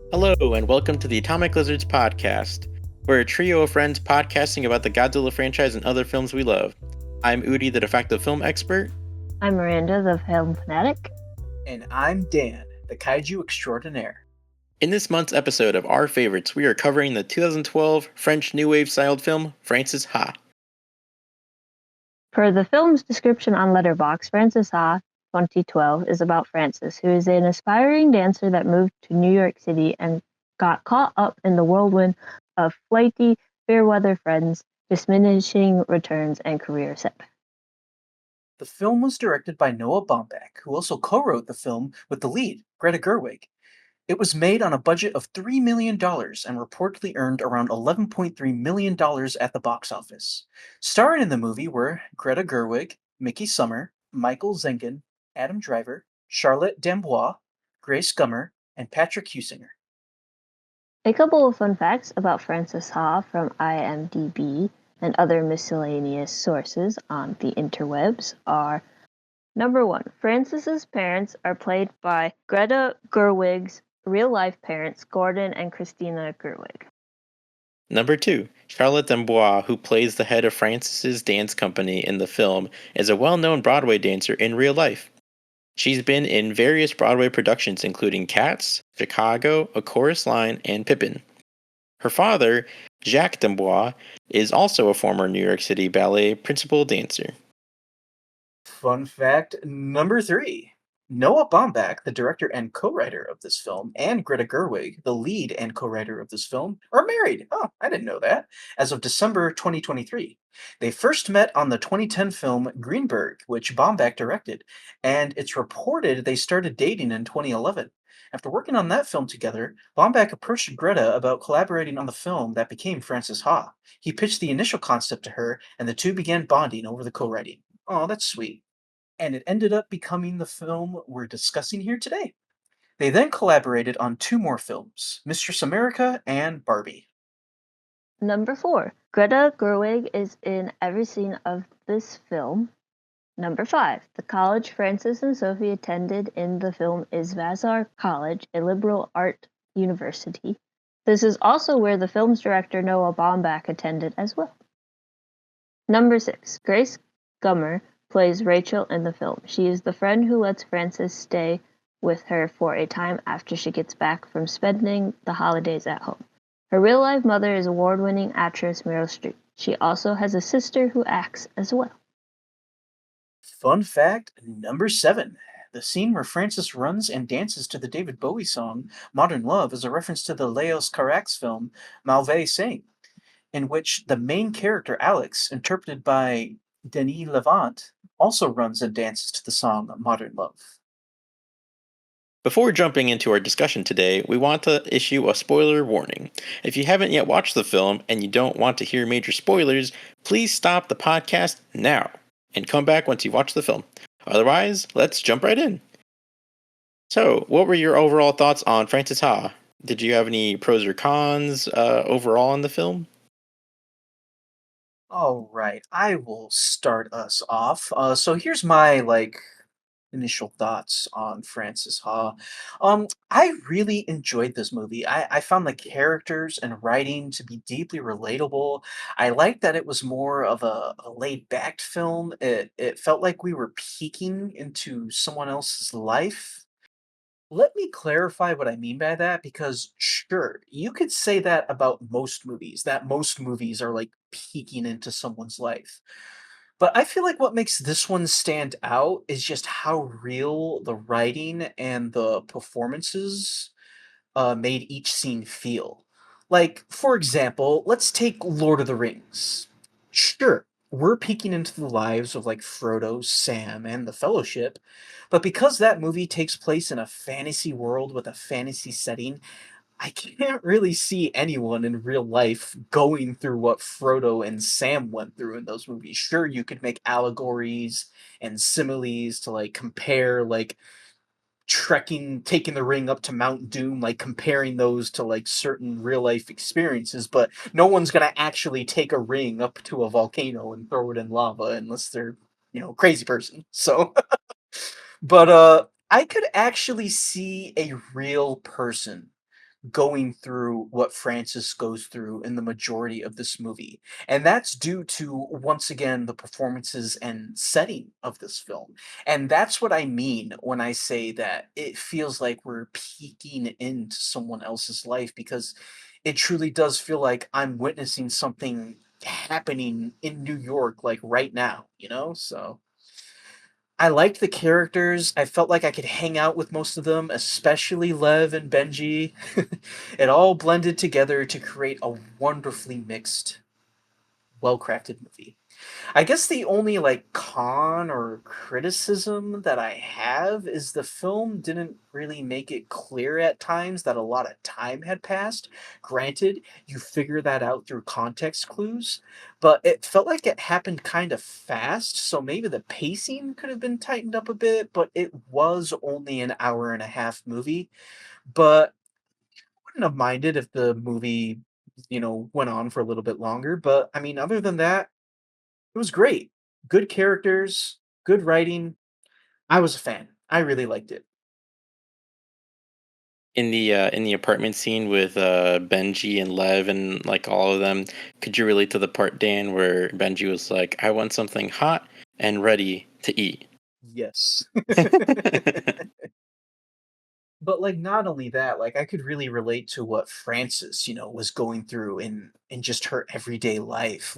Hello, and welcome to the Atomic Lizards podcast. We're a trio of friends podcasting about the Godzilla franchise and other films we love. I'm Udi, the de facto film expert. I'm Myranda, the film fanatic. And I'm Dan, the kaiju extraordinaire. In this month's episode of Our Favorites, we are covering the 2012 French New Wave styled film Frances Ha. Per the film's description on Letterboxd, Frances Ha 2012 is about Frances, who is an aspiring dancer that moved to New York City and got caught up in the whirlwind of flighty, fair-weather friends, diminishing returns, and career setbacks. The film was directed by Noah Baumbach, who also co-wrote the film with the lead, Greta Gerwig. It was made on a budget of $3 million and reportedly earned around $11.3 million at the box office. Starring in the movie were Greta Gerwig, Mickey Summer, Michael Zenkin, Adam Driver, Charlotte Dambois, Grace Gummer, and Patrick Husinger. A couple of fun facts about Frances Ha from IMDb and other miscellaneous sources on the interwebs are: Number 1. Frances's parents are played by Greta Gerwig's real-life parents, Gordon and Christina Gerwig. Number 2. Charlotte Dambois, who plays the head of Frances's dance company in the film, is a well-known Broadway dancer in real life. She's been in various Broadway productions including Cats, Chicago, A Chorus Line, and Pippin. Her father, Jacques Dambois, is also a former New York City Ballet principal dancer. Fun fact number 3. Noah Baumbach, the director and co-writer of this film, and Greta Gerwig, the lead and co-writer of this film, are married. Oh, I didn't know that. As of December 2023. They first met on the 2010 film Greenberg, which Baumbach directed, and it's reported they started dating in 2011. After working on that film together, Baumbach approached Greta about collaborating on the film that became Frances Ha. He pitched the initial concept to her, and the two began bonding over the co-writing. Oh, that's sweet. And it ended up becoming the film we're discussing here today. They then collaborated on 2 more films, Mistress America and Barbie. Number 4. Greta Gerwig is in every scene of this film. Number 5. The college Frances and Sophie attended in the film is Vassar College, a liberal art university. This is also where the film's director Noah Baumbach attended as well. Number 6. Grace Gummer plays Rachel in the film. She is the friend who lets Frances stay with her for a time after she gets back from spending the holidays at home. Her real-life mother is award-winning actress Meryl Streep. She also has a sister who acts as well. Fun fact number 7. The scene where Frances runs and dances to the David Bowie song Modern Love is a reference to the Leos Carax film Mauvais Sang, in which the main character Alex, interpreted by Denis Levant, also runs and dances to the song Modern Love. Before jumping into our discussion today, we want to issue a spoiler warning. If you haven't yet watched the film and you don't want to hear major spoilers, please stop the podcast now and come back once you watch the film. Otherwise, let's jump right in. So, what were your overall thoughts on Frances Ha? Did you have any pros or cons overall in the film? All right, I will start us off. So here's my initial thoughts on Frances Ha. I really enjoyed this movie. I found the characters and writing to be deeply relatable. I liked that it was more of a laid back film. It felt like we were peeking into someone else's life. Let me clarify what I mean by that, because sure, you could say that about most movies, that most movies are like peeking into someone's life. But I feel like what makes this one stand out is just how real the writing and the performances made each scene feel. Like, for example, let's take Lord of the Rings. Sure, we're peeking into the lives of like Frodo, Sam, and the Fellowship, but because that movie takes place in a fantasy world with a fantasy setting, I can't really see anyone in real life going through what Frodo and Sam went through in those movies. Sure, you could make allegories and similes to like compare like trekking, taking the ring up to Mount Doom, like comparing those to like certain real life experiences, but no one's gonna actually take a ring up to a volcano and throw it in lava unless they're, crazy person. So, but I could actually see a real person going through what Francis goes through in the majority of this movie. And that's due to, once again, the performances and setting of this film. And that's what I mean when I say that it feels like we're peeking into someone else's life, because it truly does feel like I'm witnessing something happening in New York, like right now, you know? So I liked the characters. I felt like I could hang out with most of them, especially Lev and Benji. It all blended together to create a wonderfully mixed, well crafted movie. I guess the only like con or criticism that I have is the film didn't really make it clear at times that a lot of time had passed. Granted, you figure that out through context clues, but it felt like it happened kind of fast, so maybe the pacing could have been tightened up a bit, but it was only an hour and a half movie. But wouldn't have minded if the movie, went on for a little bit longer. But I mean, other than that, it was great. Good characters, good writing. I was a fan. I really liked it. In the apartment scene with Benji and Lev and like all of them, could you relate to the part, Dan, where Benji was like, "I want something hot and ready to eat"? Yes. But, like, not only that, like, I could really relate to what Frances, was going through in just her everyday life.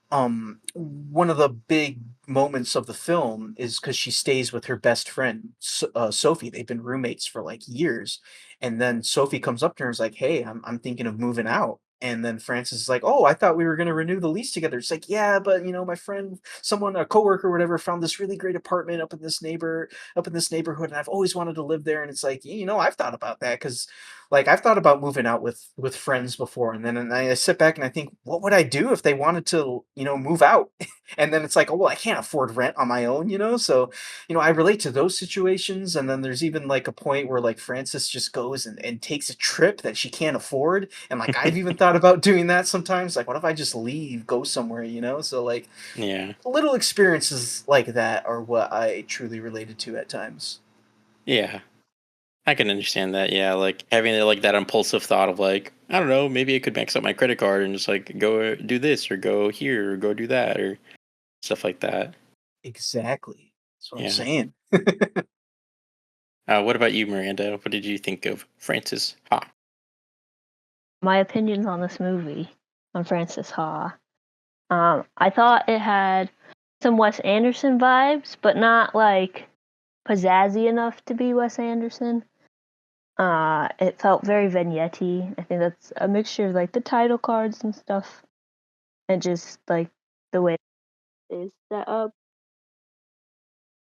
One of the big moments of the film is because she stays with her best friend, Sophie. They've been roommates for, like, years, and then Sophie comes up to her and is like, "Hey, I'm thinking of moving out." And then Frances is like, "Oh, I thought we were gonna renew the lease together." It's like, "Yeah, but, my friend, someone, a coworker or whatever, found this really great apartment up in this neighborhood, and I've always wanted to live there." And it's like, I've thought about that, because like I've thought about moving out with friends before, and I sit back and I think, what would I do if they wanted to, move out? And then it's like, oh well, I can't afford rent on my own, so I relate to those situations. And then there's even like a point where like Frances just goes and takes a trip that she can't afford, and like I've even thought about doing that sometimes. Like, what if I just leave, go somewhere, so like Yeah, little experiences like that are what I truly related to at times. yeah, I can understand that. Yeah, like having like that impulsive thought of like, I don't know, maybe I could max out my credit card and just like go do this or go here or go do that or stuff like that. Exactly. That's what I'm Yeah. saying. What about you, Miranda? What did you think of Francis Ha? My opinions on this movie, on Francis Ha. I thought it had some Wes Anderson vibes, but not like pizzazzy enough to be Wes Anderson. It felt very vignette-y. I think that's a mixture of like the title cards and stuff, and just like the way it is set up.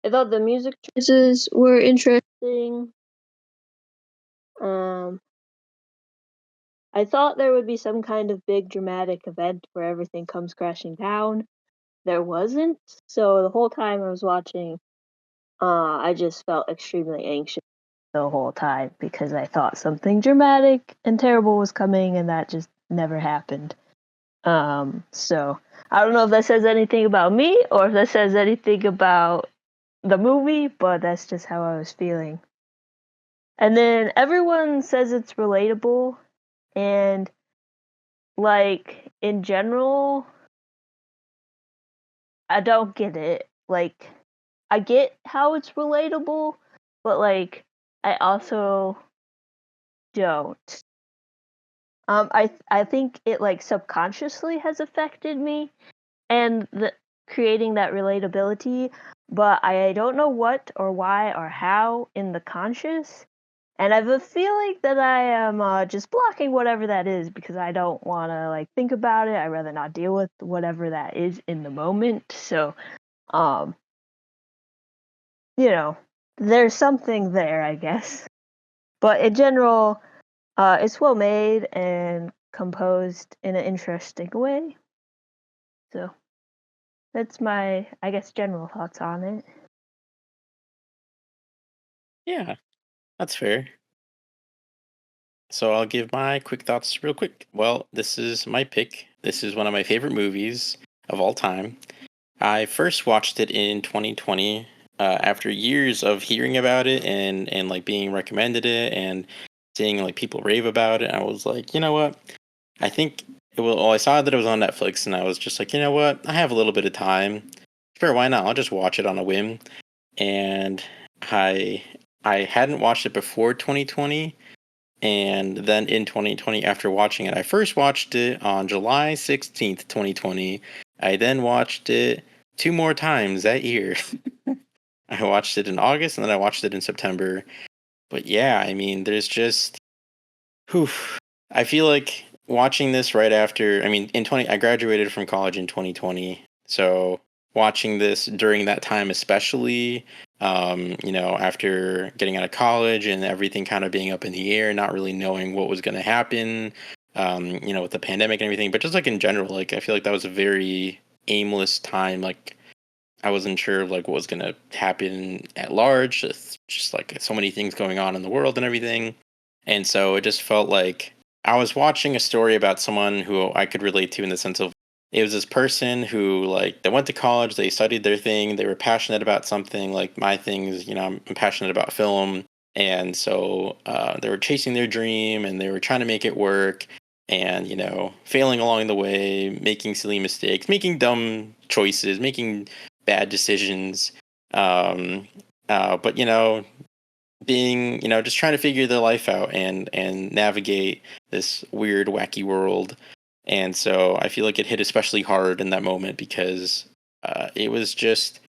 I thought the music choices were interesting. Um, I thought there would be some kind of big dramatic event where everything comes crashing down. There wasn't, so the whole time I was watching, I just felt extremely anxious the whole time because I thought something dramatic and terrible was coming, and that just never happened. So I don't know if that says anything about me or if that says anything about the movie, but that's just how I was feeling. And then everyone says it's relatable, and like in general, I don't get it. Like, I get how it's relatable, but like, I also don't. I think it like subconsciously has affected me and creating that relatability, but I don't know what or why or how in the conscious. And I have a feeling that I am just blocking whatever that is because I don't want to like think about it. I'd rather not deal with whatever that is in the moment. So, um, you know, there's something there, I guess. But in general, it's well made and composed in an interesting way. So that's my, I guess, general thoughts on it. Yeah, that's fair. So I'll give my quick thoughts real quick. Well, this is my pick. This is one of my favorite movies of all time. I first watched it in 2020 after years of hearing about it and like being recommended it and seeing like people rave about it. I was like, you know what? I think I saw that it was on Netflix, and I was just like, you know what? I have a little bit of time. Sure, why not? I'll just watch it on a whim. And I I hadn't watched it before 2020, and then in 2020, after watching it, I first watched it on July 16th, 2020. I then watched it two more times that year. I watched it in August, and then I watched it in September. But yeah, I mean, there's just, whew, I feel like watching this right after, I mean, I graduated from college in 2020. So watching this during that time, especially, after getting out of college and everything kind of being up in the air, not really knowing what was going to happen, with the pandemic and everything, but just like in general, like I feel like that was a very aimless time. Like I wasn't sure of like what was going to happen at large. Just like so many things going on in the world and everything. And so it just felt like I was watching a story about someone who I could relate to, in the sense of it was this person who, like, they went to college, they studied their thing, they were passionate about something. Like my things, I'm passionate about film. And so they were chasing their dream and they were trying to make it work, and, failing along the way, making silly mistakes, making dumb choices, making bad decisions. Um, but, being, just trying to figure their life out and navigate this weird, wacky world. And so I feel like it hit especially hard in that moment, because it was just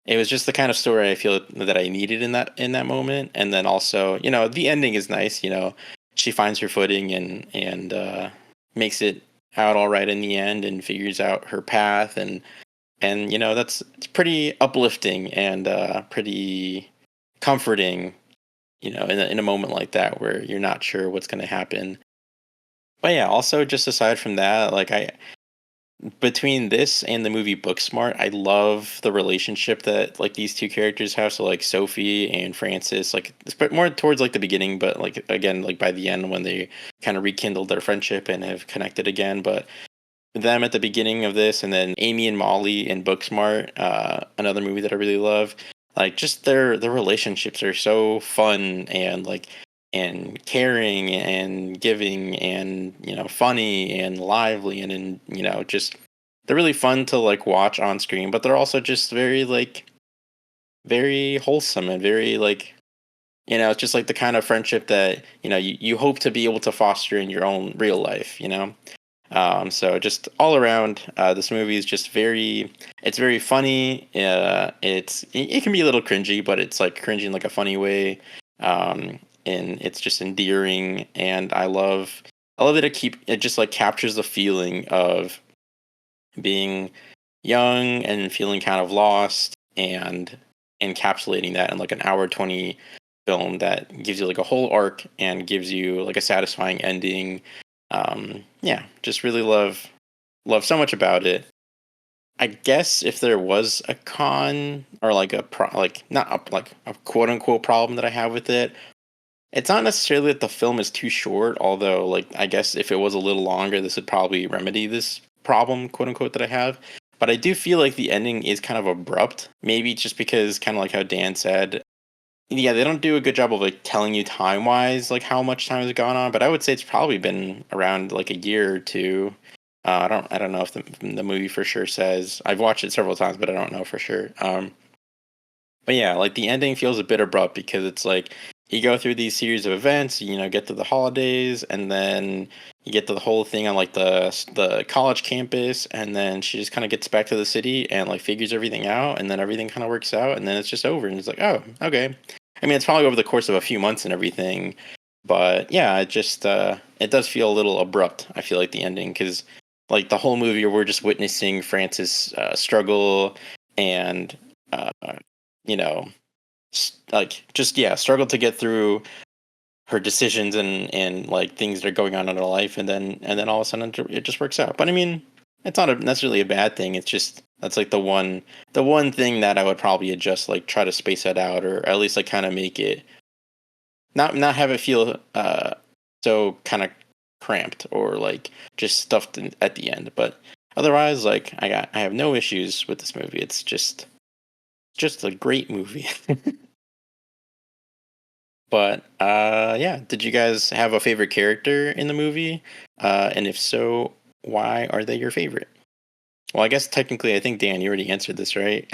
the kind of story I feel that I needed in that moment. And then also, the ending is nice. She finds her footing and makes it out all right in the end, and figures out her path. And that's it's pretty uplifting and pretty comforting, in a moment like that where you're not sure what's going to happen. But yeah, also just aside from that, like between this and the movie Booksmart, I love the relationship that like these two characters have. So like Sophie and Francis, like it's more towards like the beginning, but like again, like by the end when they kind of rekindled their friendship and have connected again. But them at the beginning of this, and then Amy and Molly in Booksmart, another movie that I really love. Like just their relationships are so fun and like and caring and giving and funny and lively, and just they're really fun to like watch on screen, but they're also just very like very wholesome and very like it's just like the kind of friendship that you hope to be able to foster in your own real life. So just all around, this movie is just it's very funny. It can be a little cringy, but it's like cringy in like a funny way. And it's just endearing, and I love that it just like captures the feeling of being young and feeling kind of lost, and encapsulating that in like an hour 20 film that gives you like a whole arc and gives you like a satisfying ending. Yeah, just really love so much about it. I guess if there was a con, or like like not like a quote unquote problem that I have with it, it's not necessarily that the film is too short. Although, like, I guess if it was a little longer, this would probably remedy this problem, quote unquote, that I have. But I do feel like the ending is kind of abrupt. Maybe just because, kind of like how Dan said, yeah, they don't do a good job of like telling you time wise, like how much time has gone on. But I would say it's probably been around like a year or two. I don't know if the movie for sure says. I've watched it several times, but I don't know for sure. But yeah, like the ending feels a bit abrupt, because it's like you go through these series of events, get to the holidays, and then you get to the whole thing on like the college campus, and then she just kind of gets back to the city and like figures everything out, and then everything kind of works out, and then it's just over, and it's like, oh, okay. I mean, it's probably over the course of a few months and everything, but yeah, it does feel a little abrupt. I feel like the ending, because like the whole movie we're just witnessing Francis struggle and uh, you know like just yeah struggle to get through her decisions and like things that are going on in her life, and then all of a sudden it just works out. But I mean, it's not necessarily a bad thing. It's just that's like the one thing that I would probably adjust, like try to space that out, or at least like kind of make it not have it feel so kind of cramped or like just stuffed at the end. But otherwise, like I have no issues with this movie. It's just a great movie. But yeah, did you guys have a favorite character in the movie? And if so, why are they your favorite? Well, I guess technically, I think Dan, you already answered this, right?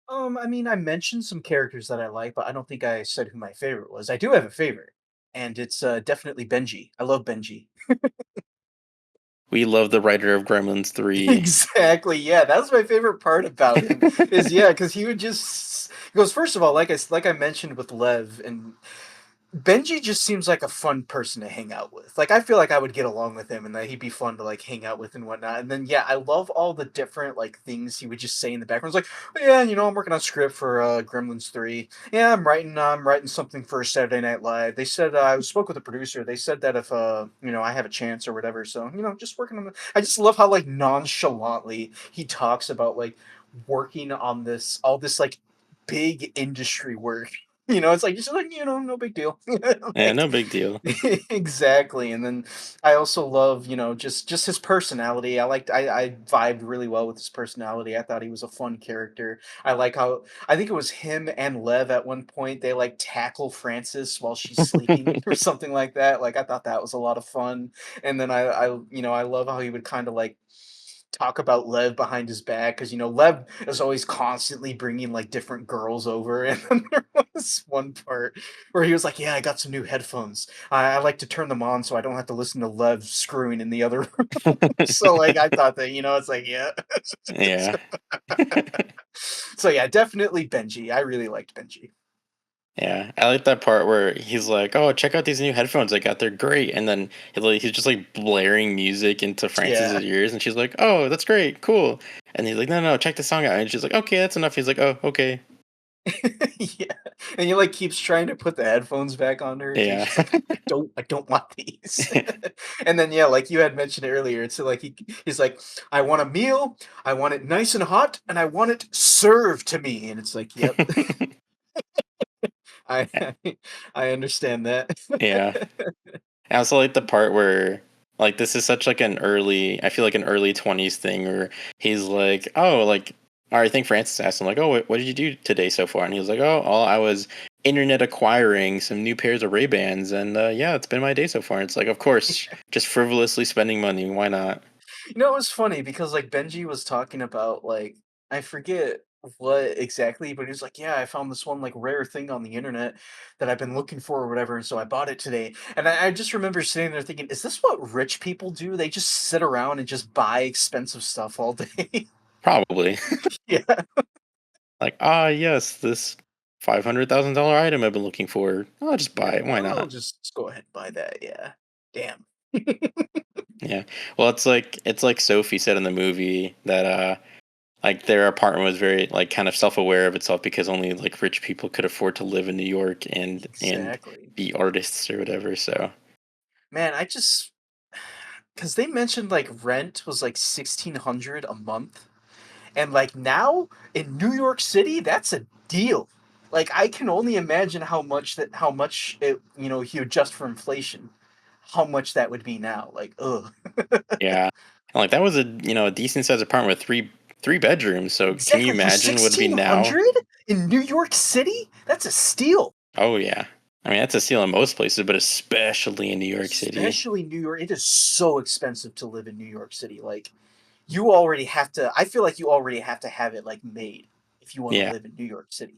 I mean, I mentioned some characters that I like, but I don't think I said who my favorite was. I do have a favorite, and it's definitely Benji. I love Benji. We love the writer of Gremlins 3. Exactly. Yeah, that's my favorite part about him. Is yeah, because he would just he goes. First of all, like I mentioned with Lev and Benji just seems like a fun person to hang out with. Like, I feel like I would get along with him and that he'd be fun to, like, hang out with and whatnot. And then, yeah, I love all the different, like, things he would just say in the background. It's like, "Oh, yeah, I'm working on a script for Gremlins 3. Yeah, I'm writing something for Saturday Night Live. They said, I spoke with the producer. They said that if, I have a chance or whatever. So, just working on the. I just love how, like, nonchalantly he talks about, like, working on all this, like, big industry work. It's like just like, no big deal. Yeah, Like no big deal. exactly. And then I also love, just his personality. I vibed really well with his personality. I thought he was a fun character. I like how I think it was him and Lev at one point they like tackle Frances while she's sleeping or something like that. Like I thought that was a lot of fun. And then I love how he would kind of like talk about Lev behind his back because Lev is always constantly bringing like different girls over, and then there was one part where he was like, "Yeah, I got some new headphones. I like to turn them on so I don't have to listen to Lev screwing in the other room." So like, I thought that it's like yeah. Yeah. So yeah, definitely Benji. I really liked Benji. Yeah, I like that part where he's like, "Oh, check out these new headphones I got. They're great." And then he's just like blaring music into Francis's Yeah. ears, and she's like, "Oh, that's great, cool." And he's like, "No, no, check the song out." And she's like, "Okay, that's enough." He's like, "Oh, okay." Yeah, and he like keeps trying to put the headphones back on her too. Yeah, She's like, I don't want these." And then yeah, like you had mentioned earlier, it's like he's like, "I want a meal, I want it nice and hot, and I want it served to me." And it's like, "Yep, I I understand that." yeah. I also like the part where like this is such like an early, I feel like an early 20s thing where he's like, "Oh, like," or I think Francis asked him like, "Oh, what did you do today so far?" And he was like, "Oh, I was internet acquiring some new pairs of Ray-Bans, and yeah, it's been my day so far." And it's like, of course, just frivolously spending money. Why not? It was funny because like Benji was talking about like I forget what exactly, but he was like, "Yeah, I found this one like rare thing on the internet that I've been looking for or whatever, and so I bought it today." And I just remember sitting there thinking, "Is this what rich people do? They just sit around and just buy expensive stuff all day?" Probably. Yeah, Like, ah, yes, this $500,000 item I've been looking for. I'll just buy yeah. it. Why I'll not? just go ahead and buy that. Yeah, damn. Yeah. Well, it's like Sophie said in the movie that like their apartment was very like kind of self-aware of itself because only like rich people could afford to live in New York and Exactly, be artists or whatever. So man. I just because they mentioned like rent was like 1,600 a month. And like now in New York City, that's a deal. Like I can only imagine how much it if you adjust for inflation, how much that would be now. Like ugh. yeah, and like that was a decent sized apartment with three bedrooms. So can you Exactly. For imagine what it'd be sixteen now? hundred in New York City, that's a steal. Oh yeah, I mean that's a steal in most places, but especially in New York City. Especially New York. It is so expensive to live in New York City. Like you already have to I feel like you already have to have it like made if you want to Yeah, live in New York City.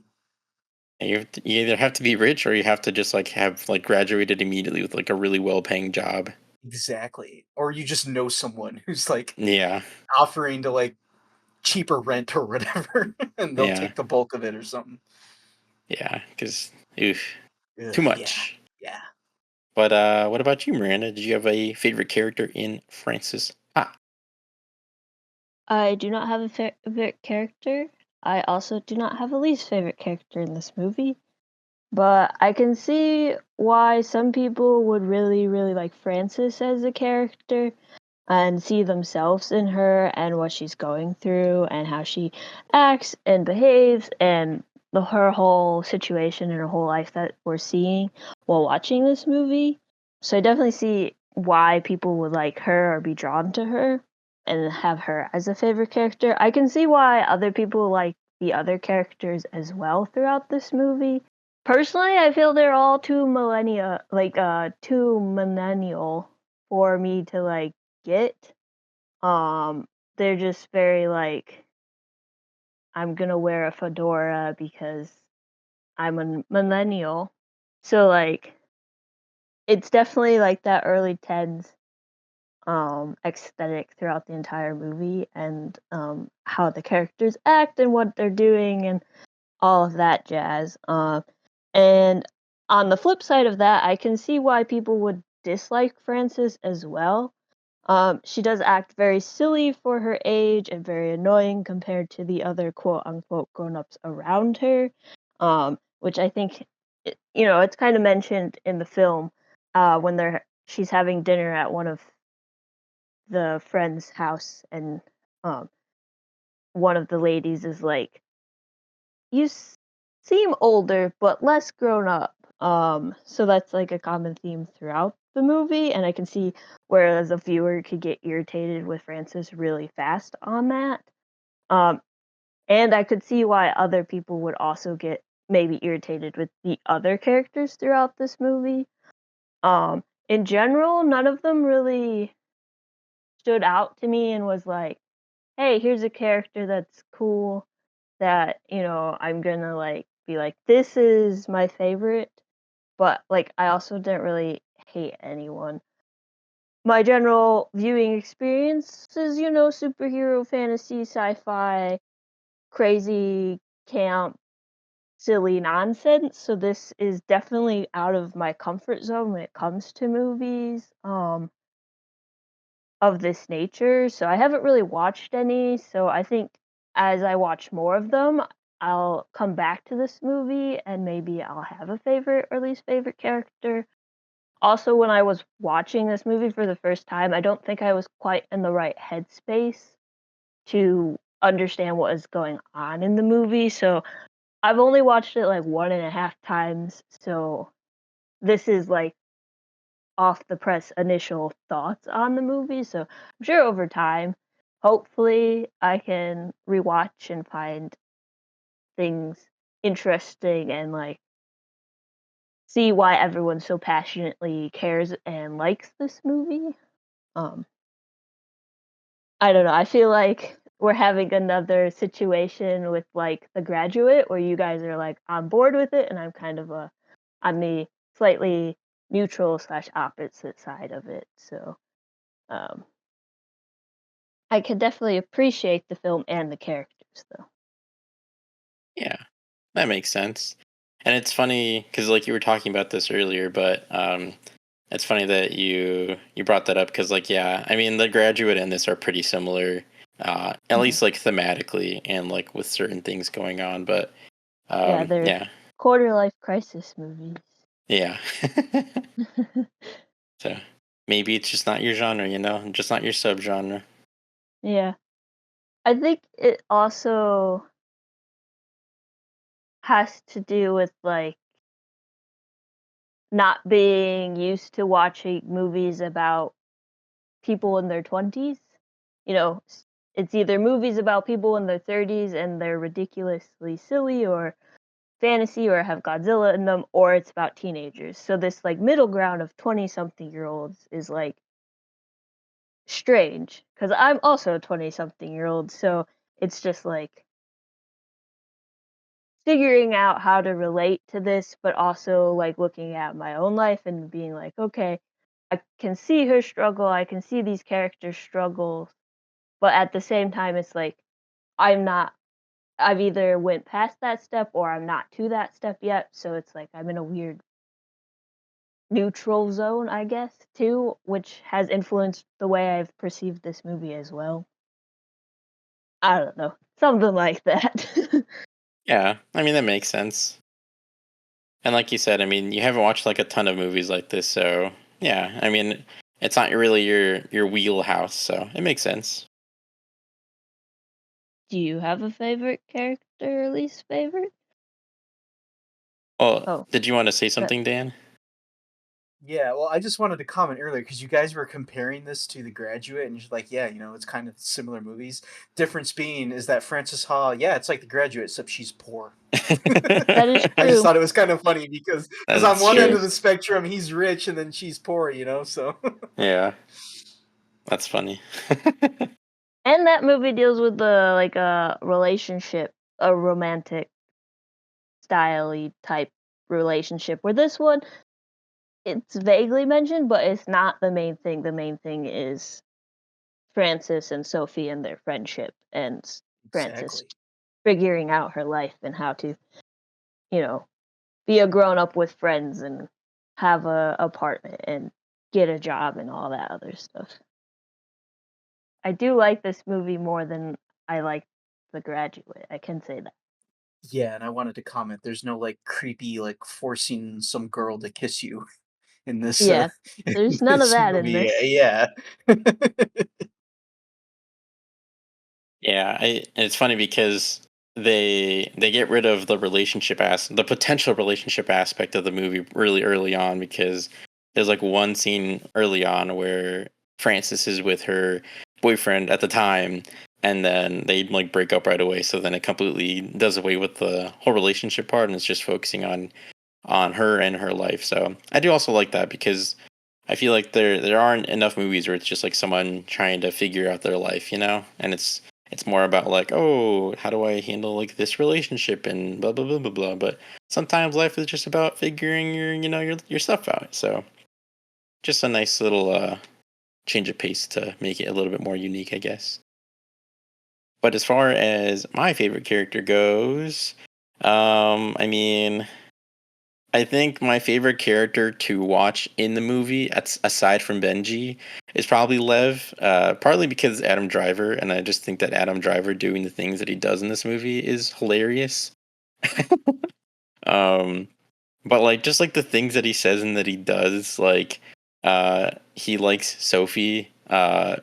you either have to be rich or you have to just like have like graduated immediately with like a really well paying job. Exactly. Or you just know someone who's like Yeah, offering to like cheaper rent or whatever, and they'll yeah, take the bulk of it or something. yeah. Because oof, Ugh, too yeah, much. yeah. But what about you, Miranda? Did you have a favorite character in Francis? Ah, I do not have a favorite character. I also do not have a least favorite character in this movie. But I can see why some people would really, really like Frances as a character and see themselves in her and what she's going through and how she acts and behaves and her whole situation and her whole life that we're seeing while watching this movie. So I definitely see why people would like her or be drawn to her and have her as a favorite character. I can see why other people like the other characters as well throughout this movie. Personally, I feel they're all too too millennial for me to like get. They're just very like I'm gonna wear a fedora because I'm a millennial. So like it's definitely like that early tens aesthetic throughout the entire movie and how the characters act and what they're doing and all of that jazz. And on the flip side of that, I can see why people would dislike Frances as well. She does act very silly for her age and very annoying compared to the other quote unquote grown-ups around her. Which I think it's kind of mentioned in the film when she's having dinner at one of the friend's house and um one of the ladies is like, "You seem older but less grown up." So that's like a common theme throughout the movie, and I can see where as a viewer could get irritated with Frances really fast on that. Um, and I could see why other people would also get maybe irritated with the other characters throughout this movie. In general, none of them really stood out to me and was like, "Hey, here's a character that's cool that, I'm gonna like be like, this is my favorite." But like I also didn't really hate anyone. My general viewing experience is, superhero fantasy, sci-fi, crazy camp, silly nonsense. So this is definitely out of my comfort zone when it comes to movies of this nature. So I haven't really watched any. So I think as I watch more of them, I'll come back to this movie and maybe I'll have a favorite or least favorite character. Also, when I was watching this movie for the first time, I don't think I was quite in the right headspace to understand what is going on in the movie. So I've only watched it like 1.5 times. So this is like off the press initial thoughts on the movie. So I'm sure over time, hopefully, I can rewatch and find things interesting and like see why everyone so passionately cares and likes this movie. Um, I don't know. I feel like we're having another situation with like The Graduate where you guys are like on board with it, and I'm kind of on the slightly neutral slash opposite side of it. So um, I can definitely appreciate the film and the characters, though. Yeah, that makes sense. And it's funny because like you were talking about this earlier, but it's funny that you brought that up because like yeah, I mean the graduate and this are pretty similar, at Mhm. least like thematically and like with certain things going on. But Yeah, they're yeah, quarter life crisis movies. yeah. So maybe it's just not your genre, just not your subgenre. Yeah. I think it also has to do with like not being used to watching movies about people in their 20s. It's either movies about people in their 30s and they're ridiculously silly or fantasy or have Godzilla in them, or it's about teenagers. So this like middle ground of 20 something year olds is like strange because I'm also a 20 something year old. So it's just like figuring out how to relate to this, but also like looking at my own life and being like, okay, I can see her struggle. I can see these characters struggle. But at the same time, it's like, I'm not, I've either went past that step or I'm not to that step yet. So it's like I'm in a weird neutral zone, I guess, too, which has influenced the way I've perceived this movie as well. I don't know. Something like that. Yeah, I mean that makes sense. And like you said, I mean you haven't watched like a ton of movies like this, so yeah, I mean it's not really your wheelhouse, so it makes sense. Do you have a favorite character or least favorite? Well, Oh, did you want to say no. something, Dan? Yeah, well, I just wanted to comment earlier because you guys were comparing this to The Graduate, and you're like, yeah, it's kind of similar movies. Difference being is that Frances Ha, yeah, it's like The Graduate, except she's poor. That is I just true. thought it was kind of funny because on That's one end true. of the spectrum he's rich and then she's poor, so Yeah, that's funny. And that movie deals with the like a relationship, a romantic style type relationship. Where this one, it's vaguely mentioned, but it's not the main thing. The main thing is Frances and Sophie and their friendship, and Frances exactly. figuring out her life and how to, you know, be a grown up with friends and have a apartment and get a job and all that other stuff. I do like this movie more than I like The Graduate. I can say that. Yeah, and I wanted to comment. There's no like creepy like forcing some girl to kiss you in this Yeah, in there's none of this that in movie. this. Yeah. Yeah, and it's funny because they get rid of the potential relationship aspect of the movie really early on because there's like one scene early on where Frances is with her boyfriend at the time and then they like break up right away, so then it completely does away with the whole relationship part and it's just focusing on her and her life. So I do also like that because I feel like there aren't enough movies where it's just like someone trying to figure out their life, and it's more about like, oh, how do I handle like this relationship and blah blah blah blah blah. But sometimes life is just about figuring your stuff out. So just a nice little change of pace to make it a little bit more unique, I guess. But as far as my favorite character goes, I mean, I think my favorite character to watch in the movie, aside from Benji, is probably Lev. Partly because Adam Driver, and I just think that Adam Driver doing the things that he does in this movie is hilarious. Um, but like just like the things that he says and that he does, like he likes Sophie,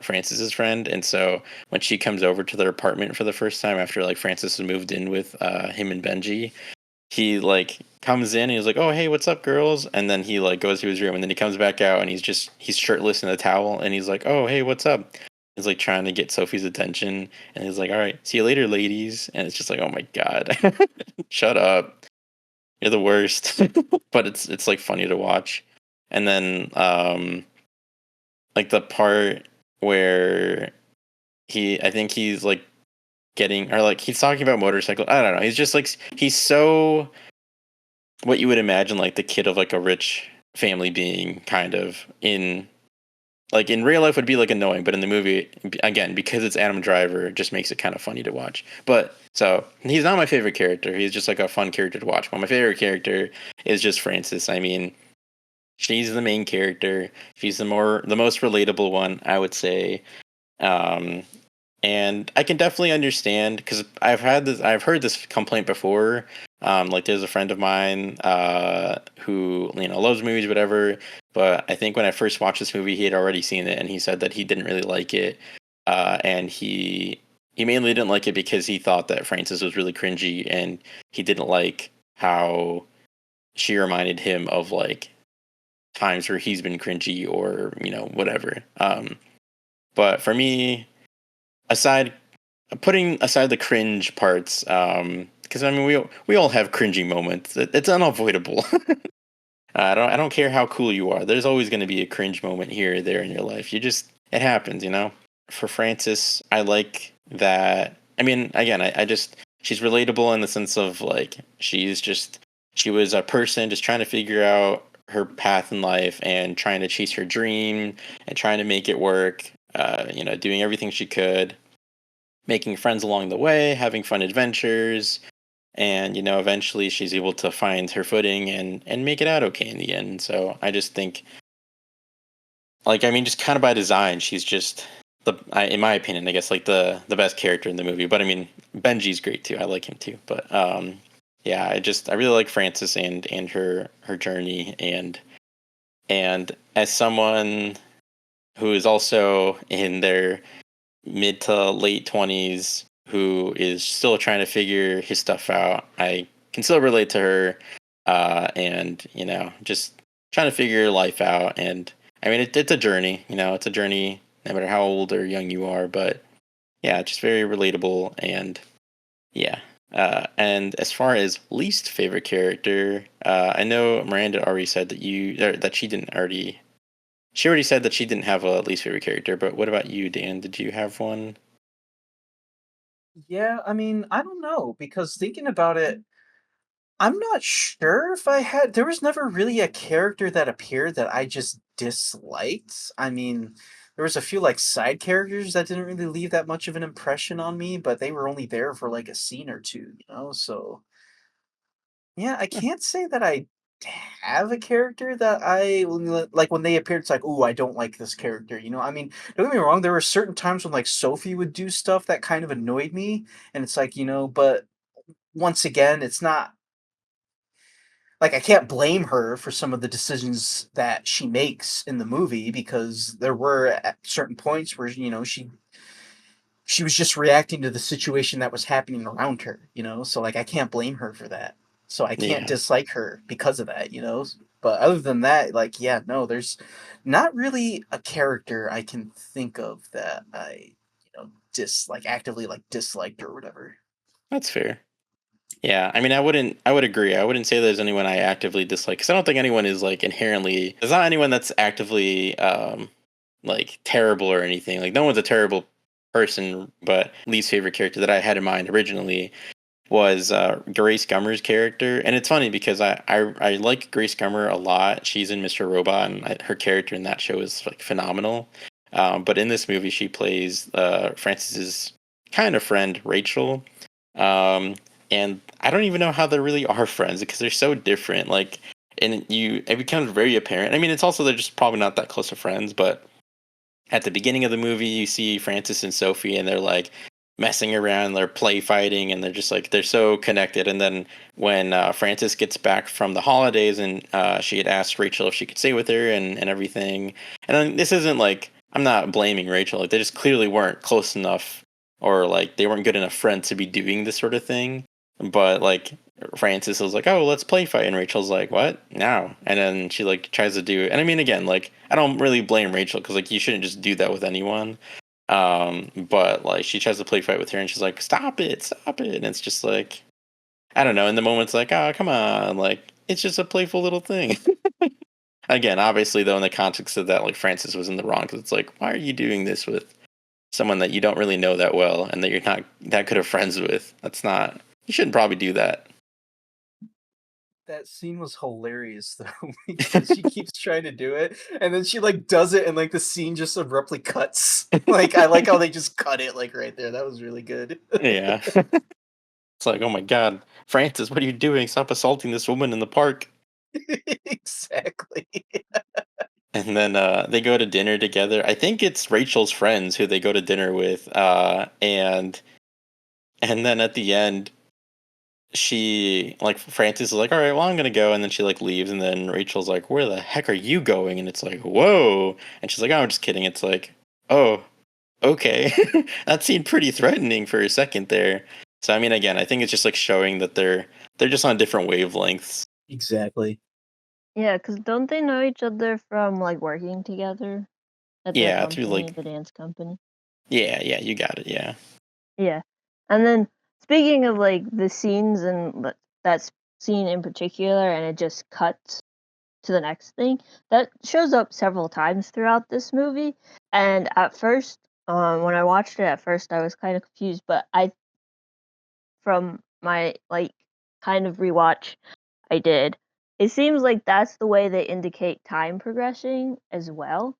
Francis's friend, and so when she comes over to their apartment for the first time after like Francis has moved in with him and Benji, he like comes in and he's like, "Oh, hey, what's up, girls?" And then he like goes to his room and then he comes back out and he's shirtless in a towel and he's like, "Oh, hey, what's up?" He's like trying to get Sophie's attention and he's like, "All right, see you later, ladies." And it's just like, "Oh my god. Shut up. You're the worst." But it's like funny to watch. And then like the part where I think he's like getting or like he's talking about motorcycle. I don't know. He's just like he's so what you would imagine like the kid of like a rich family being kind of in like in real life would be like annoying, but in the movie again because it's Adam Driver, it just makes it kind of funny to watch. But so he's not my favorite character. He's just like a fun character to watch. But my favorite character is just Frances. I mean, she's the main character. She's the most relatable one, I would say. Um, and I can definitely understand because I've heard this complaint before. Like there's a friend of mine who loves movies, whatever. But I think when I first watched this movie, he had already seen it, and he said that he didn't really like it. And he mainly didn't like it because he thought that Frances was really cringy, and he didn't like how she reminded him of like times where he's been cringy or whatever. But for me, aside putting aside the cringe parts, because I mean we all have cringy moments. It's unavoidable. I don't care how cool you are. There's always going to be a cringe moment here or there in your life. It happens. For Frances, I like that. I mean, again, I just she's relatable in the sense of like she was a person just trying to figure out her path in life and trying to chase her dream and trying to make it work. Doing everything she could, making friends along the way, having fun adventures, and eventually she's able to find her footing and make it out okay in the end. So I just think, like, I mean, just kind of by design, she's just in my opinion, I guess, like the best character in the movie. But I mean, Benji's great too. I like him too. But yeah, I really like Frances and her journey and as someone who is also in their mid to late 20s who is still trying to figure his stuff out. I can still relate to her, and just trying to figure life out. And I mean, it's a journey. It's a journey no matter how old or young you are. But yeah, it's just very relatable. And yeah. And as far as least favorite character, I know Miranda already said that she didn't already. She already said that she didn't have a least favorite character. But what about you, Dan? Did you have one? Yeah, I mean, I don't know because thinking about it, I'm not sure if I had. There was never really a character that appeared that I just disliked. I mean, there was a few like side characters that didn't really leave that much of an impression on me, but they were only there for like a scene or two, So yeah, I can't say that I have a character that like when they appeared. It's like, oh, I don't like this character. I mean, don't get me wrong. There were certain times when like Sophie would do stuff that kind of annoyed me, and it's like, but once again, it's not like I can't blame her for some of the decisions that she makes in the movie because there were at certain points where she was just reacting to the situation that was happening around her. So like I can't blame her for that. So I can't Yeah, dislike her because of that. But other than that, like yeah, no, there's not really a character I can think of that actively like disliked or whatever. that's fair. Yeah, I mean, I would agree. I wouldn't say there's anyone I actively dislike because I don't think anyone is like inherently. There's not anyone that's actively like terrible or anything. Like no one's a terrible person. But least favorite character that I had in mind originally was Grace Gummer's character, and it's funny because I like Grace Gummer a lot. She's in Mr. Robot, and her character in that show is like phenomenal. But in this movie, she plays Francis's kind of friend Rachel. Um, and I don't even know how they really are friends because they're so different. Like, and it becomes very apparent. I mean, it's also they're just probably not that close of friends. But at the beginning of the movie, you see Francis and Sophie, and they're like messing around, they're play fighting, and they're just like they're so connected. And then when Francis gets back from the holidays, and she had asked Rachel if she could stay with her and everything. And then this isn't like I'm not blaming Rachel. Like they just clearly weren't close enough or like they weren't good enough friends to be doing this sort of thing. But like Francis was like, "Oh, let's play fight," and Rachel's like, "What? No!" And then she like tries to do it. And I mean, again, like I don't really blame Rachel because like you shouldn't just do that with anyone. But like she tries to play fight with her, and she's like, stop it!" And it's just like I don't know. In the moment, it's like, "Oh, come on!" Like it's just a playful little thing. Again, obviously, though, in the context of that, like Francis was in the wrong because it's like, why are you doing this with someone that you don't really know that well and that you're not that good of friends with? That's not. You shouldn't probably do that. That scene was hilarious though because she keeps trying to do it and then she like does it and like the scene just abruptly cuts. Like I like how they just cut it like right there. That was really good. Yeah. It's like, oh my god, Francis, what are you doing? Stop assaulting this woman in the park. Exactly. And then they go to dinner together. I think it's Rachel's friends who they go to dinner with. And then at the end, she like Francis is like, all right, well I'm gonna go, and then she like leaves, and then Rachel's like, where the heck are you going? And it's like, whoa, and she's like, oh, I'm just kidding. It's like, oh, okay, that seemed pretty threatening for a second there. So I mean, again, I think it's just like showing that they're just on different wavelengths. Exactly. Yeah, because don't they know each other from like working together at their Yeah, through company, like the dance company? yeah, you got it. Yeah, Yeah. And then speaking of like the scenes and scene in particular, and it just cuts to the next thing, that shows up several times throughout this movie. And at first, when I watched it at first, I was kind of confused, but from my like kind of rewatch I did, it seems like that's the way they indicate time progressing as well.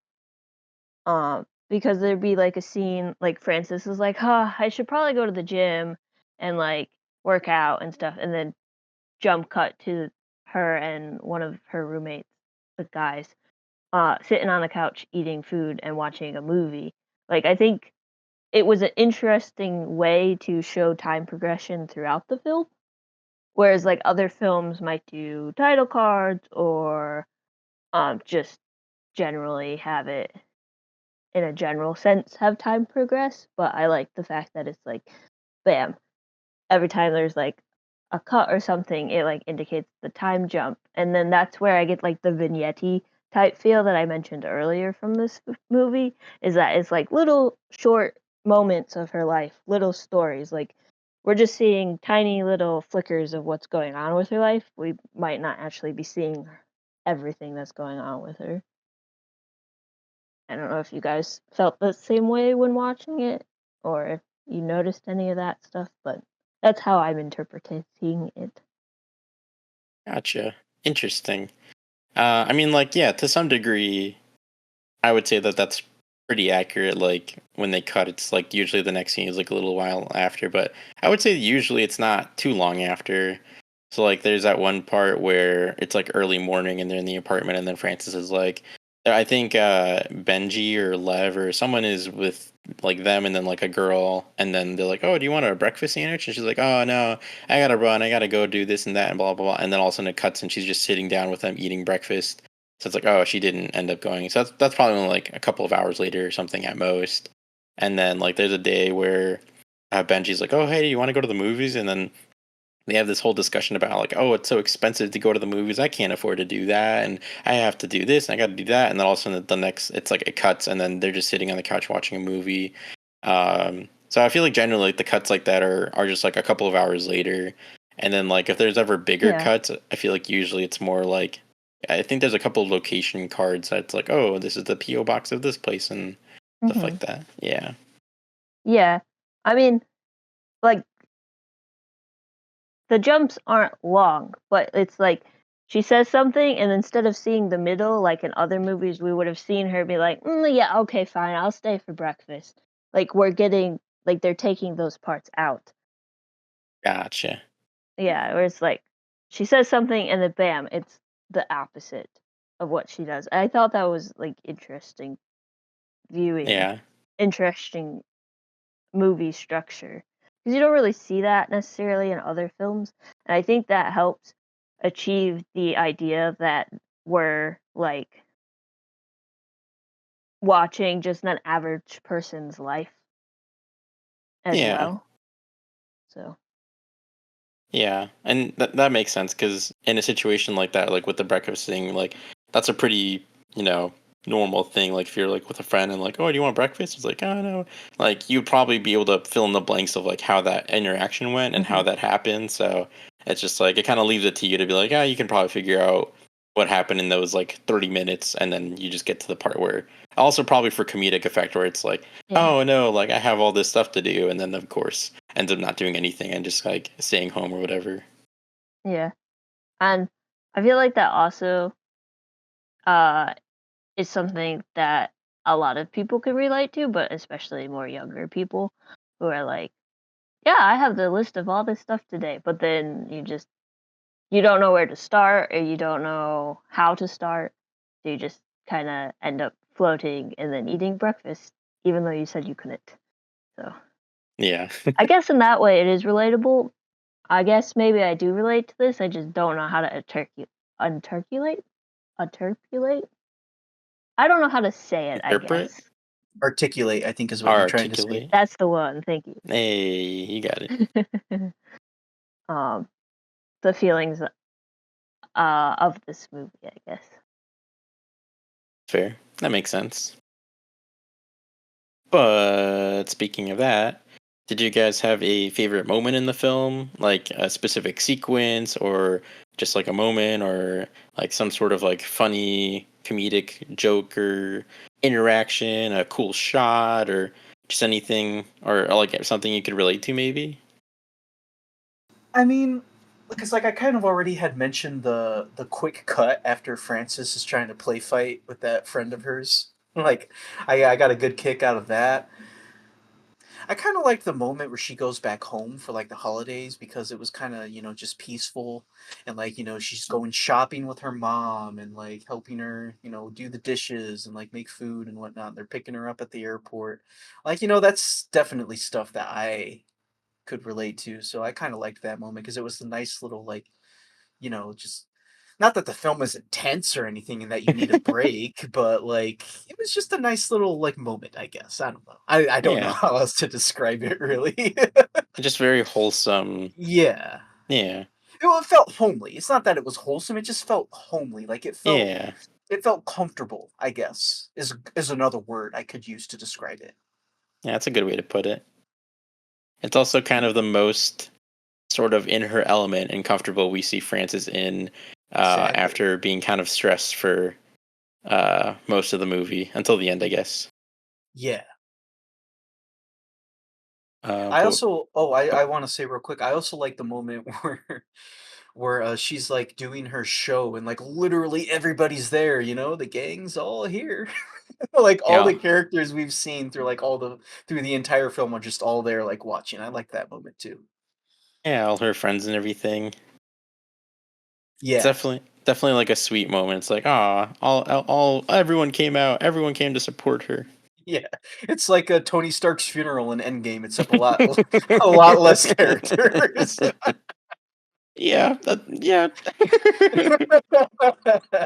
Because there'd be like a scene like Francis is like, "Huh, I should probably go to the gym and like work out and stuff," and then jump cut to her and one of her roommates, the guys, sitting on the couch eating food and watching a movie. Like I think it was an interesting way to show time progression throughout the film, whereas like other films might do title cards or just generally have it in a general sense have time progress, but I like the fact that it's like bam, every time there's like a cut or something, it like indicates the time jump, and then that's where I get like the vignette type feel that I mentioned earlier from this movie. Is that it's like little short moments of her life, little stories. Like we're just seeing tiny little flickers of what's going on with her life. We might not actually be seeing everything that's going on with her. I don't know if you guys felt the same way when watching it, or if you noticed any of that stuff, but that's how I'm interpreting it. Gotcha. Interesting. I mean, like, yeah, to some degree, I would say that that's pretty accurate. Like when they cut, it's like usually the next scene is like a little while after, but I would say usually it's not too long after. So like there's that one part where it's like early morning and they're in the apartment and then Francis is like, I think Benji or Lev or someone is with like them and then like a girl and then they're like, oh, do you want a breakfast sandwich? And she's like, oh no, I gotta run, I gotta go do this and that and blah blah blah. And then all of a sudden it cuts and she's just sitting down with them eating breakfast. So it's like, oh, she didn't end up going. So that's probably only like a couple of hours later or something at most. And then like there's a day where Benji's like, oh hey, you want to go to the movies? And then they have this whole discussion about like, oh, it's so expensive to go to the movies. I can't afford to do that, and I have to do this, and I got to do that. And then all of a sudden, the next, it's like it cuts, and then they're just sitting on the couch watching a movie. So I feel like generally like, the cuts like that are just like a couple of hours later. And then like if there's ever bigger Yeah. cuts, I feel like usually it's more like I think there's a couple of location cards that's like, oh, this is the PO box of this place and stuff Hmm. like that. Yeah. Yeah. I mean, like the jumps aren't long, but it's like she says something, and instead of seeing the middle, like in other movies, we would have seen her be like, "Yeah, okay, fine, I'll stay for breakfast." Like we're getting, like they're taking those parts out. Gotcha. Yeah, where it's like she says something, and then bam, it's the opposite of what she does. I thought that was like interesting viewing, Yeah. interesting movie structure because you don't really see that necessarily in other films, and I think that helps achieve the idea that we're like watching just an average person's life as Yeah. well. So Yeah, and that makes sense because in a situation like that, like with the breakfast thing, like that's a pretty you know normal thing. Like if you're like with a friend and like, oh, do you want breakfast? It's like, oh no, like you'd probably be able to fill in the blanks of like how that interaction went and how mhm, that happened. So it's just like it kind of leaves it to you to be like, yeah, you can probably figure out what happened in those like 30 minutes, and then you just get to the part where also probably for comedic effect where it's like, yeah, oh no, like I have all this stuff to do, and then of course ends up not doing anything and just like staying home or whatever. yeah, and I feel like that also uh is something that a lot of people can relate to, but especially more younger people who are like, yeah, I have the list of all this stuff today, but then you don't know where to start or you don't know how to start. So you just kind of end up floating and then eating breakfast, even though you said you couldn't. So Yeah. I guess in that way it is relatable. I guess maybe I do relate to this. I just don't know how to interculate, interpolate. I don't know how to say it. I Interpret guess Articulate, I think is what or you're trying to say. articulate. that's the one. Thank Hey, you got it. you. um, the feelings of this movie, I guess. Fair. That makes sense. But speaking of that, did you guys have a favorite moment in the film? Like a specific sequence or just like a moment or like some sort of like funny comedic joke or interaction, a cool shot or just anything or like something you could relate to maybe? I mean, because like I kind of already had mentioned the quick cut after Francis is trying to play fight with that friend of hers. Like, I got a good kick out of that. I kind of liked the moment where she goes back home for like the holidays because it was kind of just peaceful, and like she's going shopping with her mom and like helping her do the dishes and like make food and whatnot. They're picking her up at the airport, like that's definitely stuff that I could relate to. So I kind of liked that moment because it was a nice little like just not that the film is intense or anything and that you need a break, but like it was just a nice little like moment, I guess. I don't know. I don't know Yeah. how else to describe it really. Just very wholesome. Yeah. Yeah. It felt homely. It's not that it was wholesome, it just felt homely, like, Yeah. it felt comfortable, I guess, is another word I could use to describe it. Yeah, that's a good way to put it. It's also kind Yeah, of the most sort of in her element and comfortable we see Frances in exactly. after being kind of stressed for most of the movie until the end, I guess. Yeah. Uh, I but also oh, I wanna say real quick, I also like the moment where she's, like, doing her show and, like, literally everybody's there, the gang's all here. Like, all yeah, the characters we've seen through the entire film are just all there, like, watching. I like that moment too. yeah, all her friends and everything. It's Yeah. definitely like a sweet moment. It's like, ah, everyone came out, everyone came to support her. Yeah. It's like a Tony Stark's funeral in Endgame, except a lot a lot less characters. Yeah, yeah.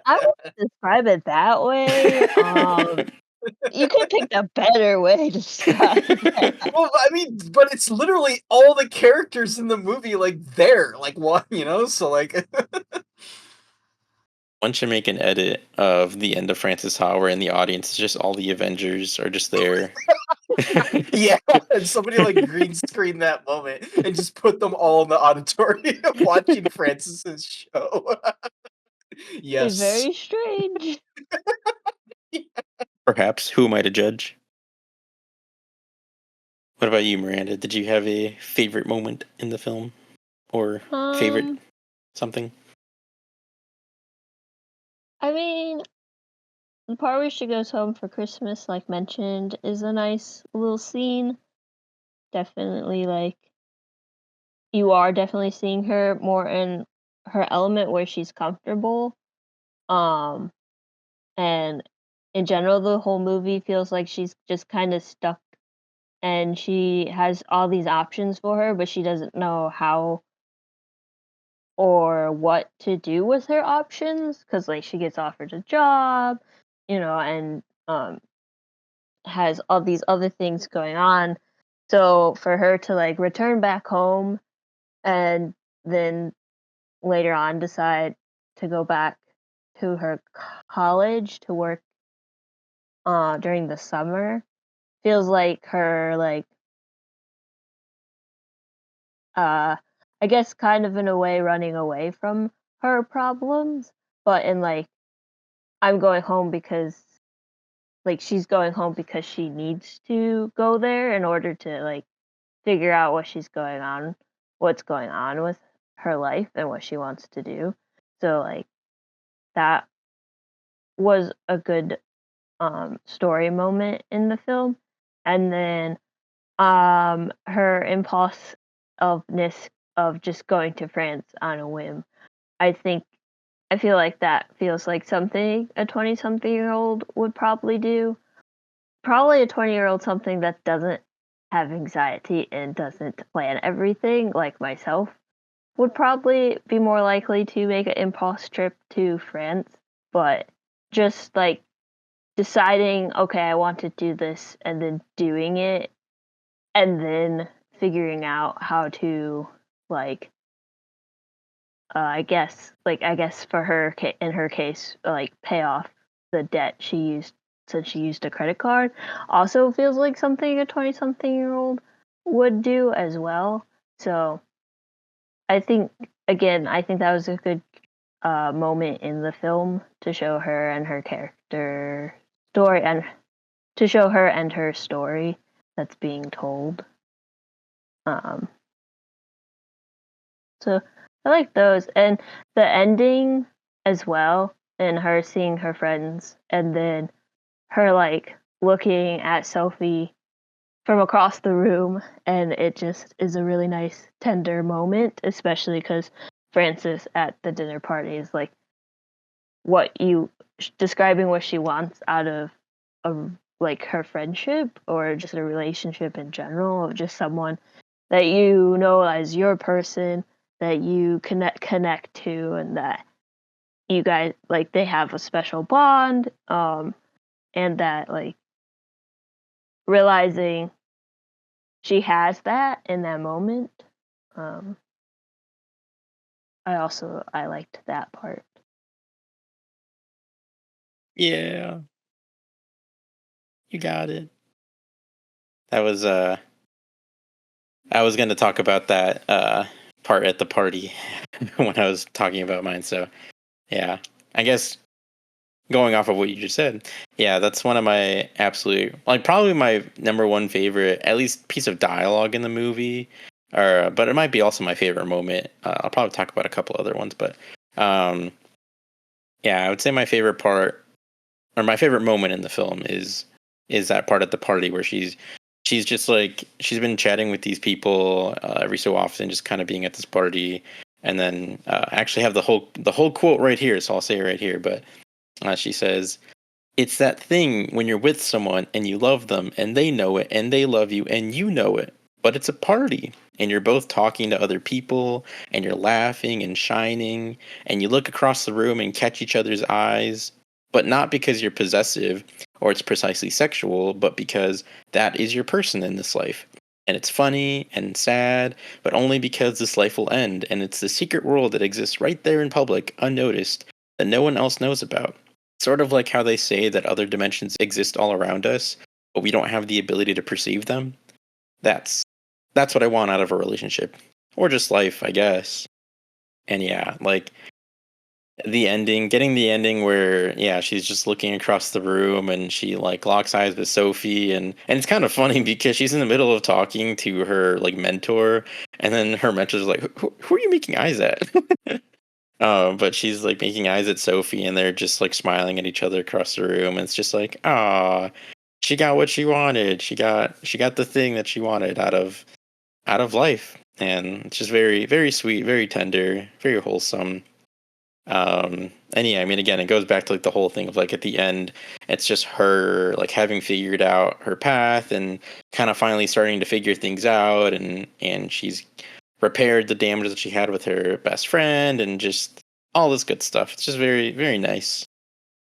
I would describe it that way. You could pick a better way to describe that. Well, I mean, but it's literally all the characters in the movie, like, there, like, what, so, like One should make an edit of the end of Francis Ha where in the audience it's just all the Avengers are just there. Yeah, and somebody, like, green screen that moment and just put them all in the auditorium watching Francis's show. Be Yes. very strange. Perhaps, who am I to judge? What about you, Miranda? Did you have a favorite moment in the film? Or favorite Um, something? I mean, the part where she goes home for Christmas, like mentioned, is a nice little scene. Definitely, like, you are definitely seeing her more in her element where she's comfortable. Um, and in general, the whole movie feels like she's just kind of stuck and she has all these options for her, but she doesn't know how or what to do with her options because, like, she gets offered a job, and has all these other things going on. So for her to, like, return back home and then later on decide to go back to her college to work during the summer feels like her, like, uh I guess kind of in a way running away from her problems, but in, like, I'm going home because, like, she's going home because she needs to go there in order to, like, figure out what's going on with her life and what she wants to do. So, like, that was a good story moment in the film. And then her impulsiveness of just going to France on a whim. I think I feel like that feels like something a 20 something year old would probably do. Probably a 20-year-old something that doesn't have anxiety and doesn't plan everything like myself would probably be more likely to make an impulse trip to France, but just, like, deciding, "Okay, I want to do this," and then doing it, and then figuring out how to, like, I guess for her in her case, like, pay off the debt she used since she used a credit card, also feels like something a 20-something-year-old would do as well. So, I think I think that was a good, moment in the film to show her and her character story and to show her and her story that's being told. Um, so I like those, and the ending as well, and her seeing her friends, and then her, like, looking at Sophie from across the room, and it just is a really nice tender moment, especially because Frances at the dinner party is like describing what she wants out of a like her friendship or just a relationship in general of just someone that you know as your person that you connect to and that you guys like they have a special bond and that, like, realizing she has that in that moment. Um I liked that part. Yeah, you got it. That was I was going to talk about that part at the party when I was talking about mine. So yeah, I guess going off of what you just said, yeah, that's one of my absolute, like, probably my number one favorite, at least piece of dialogue in the movie. Or, but it might be also my favorite moment. I'll probably talk about a couple other ones, but um, yeah, I would say my favorite part or my favorite moment in the film is that part at the party where she's just like she's been chatting with these people every so often, just kind of being at this party, and then I actually have the whole quote right here, so I'll say it right here. But she says, "It's that thing when you're with someone and you love them and they know it and they love you and you know it, but it's a party." And you're both talking to other people and you're laughing and shining and you look across the room and catch each other's eyes, but not because you're possessive or it's precisely sexual, but because that is your person in this life. And it's funny and sad, but only because this life will end, and it's the secret world that exists right there in public, unnoticed, that no one else knows about. Sort of like how they say that other dimensions exist all around us, but we don't have the ability to perceive them. That's that's what I want out of a relationship. Or just life, I guess. And yeah, like the ending, getting the ending where yeah, she's just looking across the room and she like locks eyes with Sophie, and it's kind of funny because she's in the middle of talking to her like mentor, and then her mentor's like, who are you making eyes at? But she's like making eyes at Sophie, and they're just like smiling at each other across the room. And it's just like, ah, she got what she wanted. She got the thing that she wanted out of life, and it's just very very sweet, very tender, very wholesome. And yeah, I mean, again, it goes back to like the whole thing of like at the end, it's just her like having figured out her path and kind of finally starting to figure things out, and she's repaired the damage that she had with her best friend, and just all this good stuff. It's just very very nice.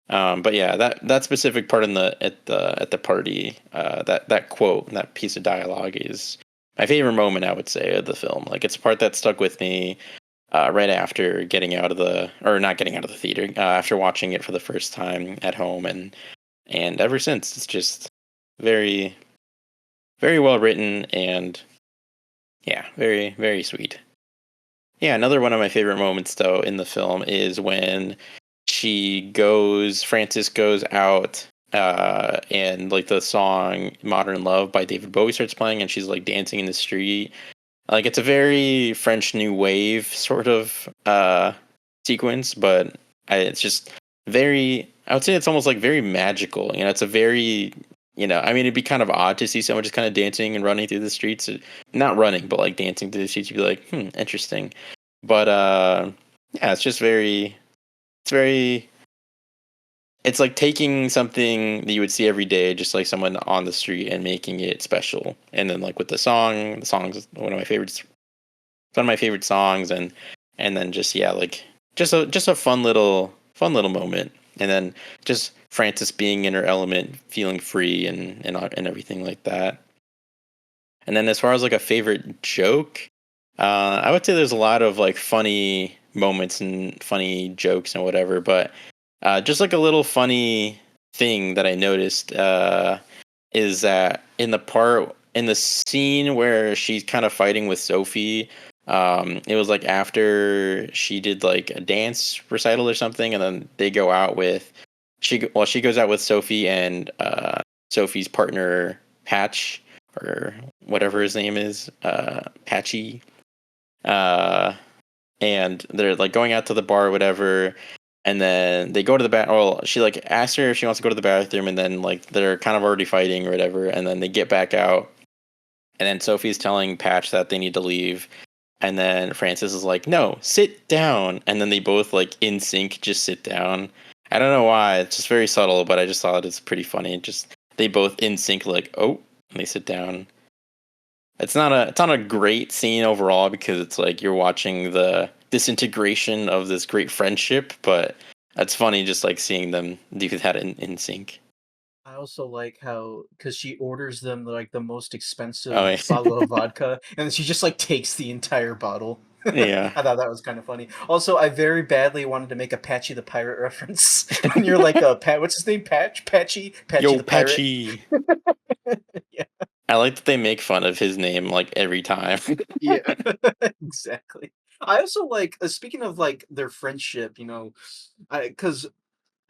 But yeah, that specific part in the party, that quote, that piece of dialogue is my favorite moment, I would say, of the film. Like it's a part that stuck with me right after getting out of the, or not getting out of the theater, after watching it for the first time at home, and ever since, it's just very very well written, and yeah, very very sweet. Yeah, another one of my favorite moments though in the film is when Francis goes out, and like the song Modern Love by David Bowie starts playing, and she's like dancing in the street. Like it's a very French New Wave sort of sequence, but it's just very. I would say it's almost like very magical. You know, it's a very, I mean, it'd be kind of odd to see someone just kind of dancing and running through the streets, not running, but like dancing through the streets. You'd be like, interesting. But yeah, it's just very. It's very. It's like taking something that you would see every day, just like someone on the street, and making it special. And then like with the song's one of my favorites. It's one of my favorite songs, and then just yeah, like just a fun little moment, and then just Frances being in her element, feeling free, and everything like that. And then as far as like a favorite joke, I would say there's a lot of like funny moments and funny jokes and whatever, but just like a little funny thing that I noticed is that in the scene where she's kind of fighting with Sophie, it was like after she did like a dance recital or something, and then they go out with she goes out with Sophie and Sophie's partner Patch, or whatever his name is, Patchy, uh, and they're like going out to the bar or whatever, and then they go to the bath. Well, she like asks her if she wants to go to the bathroom, and then like they're kind of already fighting or whatever, and then they get back out, and then Sophie's telling Patch that they need to leave, and then Francis is like, "No, sit down," and then they both like in sync just sit down. I don't know why. It's just very subtle, but I just thought it's pretty funny. Just they both in sync, like, "Oh," and they sit down. It's not a great scene overall because it's like you're watching the disintegration of this great friendship, but it's funny just like seeing them do that in sync. I also like how because she orders them like the most Oh expensive yeah. bottle of vodka, and then she just like takes the entire bottle. Yeah. I thought that was kind of funny. Also, I very badly wanted to make a Patchy the Pirate reference when you're like a Pat. What's his name? Patchy Yo, the Pirate. Patchy. Yeah, I like that they make fun of his name like every time. yeah, exactly. I also like speaking of like their friendship. Because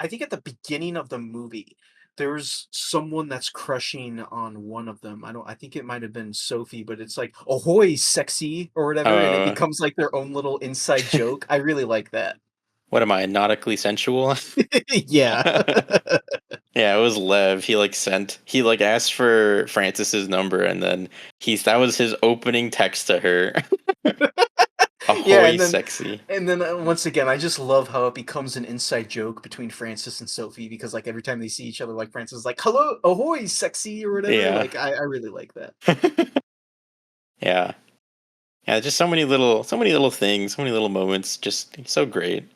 I think at the beginning of the movie, there's someone that's crushing on one of them. I think it might have been Sophie, but it's like, "Ahoy, sexy," or whatever, and it uh, becomes like their own little inside joke. I really like that. what am I, nautically sensual? Yeah. Yeah, it was Lev. He like asked for Francis's number, and then that was his opening text to her. Yeah, Ahoy, sexy. once again, I just love how it becomes an inside joke between Francis and Sophie because like every time they see each other, like Francis is like, "Hello, ahoy, sexy," or whatever. Yeah. Like I really like that. Yeah. Yeah, just so many little things, so many little moments, just so great.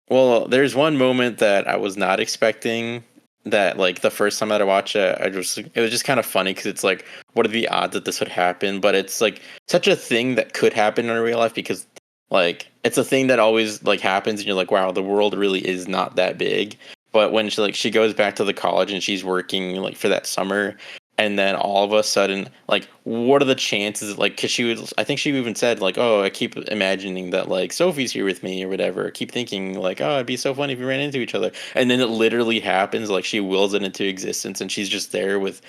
Well, there's one moment that I was not expecting that like the first time that I watched it, it was just kind of funny because it's like, what are the odds that this would happen? But it's like such a thing that could happen in real life because like it's a thing that always like happens and you're like, wow, the world really is not that big. But when she goes back to the college and she's working like for that summer, and then all of a sudden like what are the chances like because I think she even said like, oh, I keep imagining that like Sophie's here with me or whatever, I keep thinking like, oh, it'd be so funny if we ran into each other, and then it literally happens, like she wills it into existence and she's just there with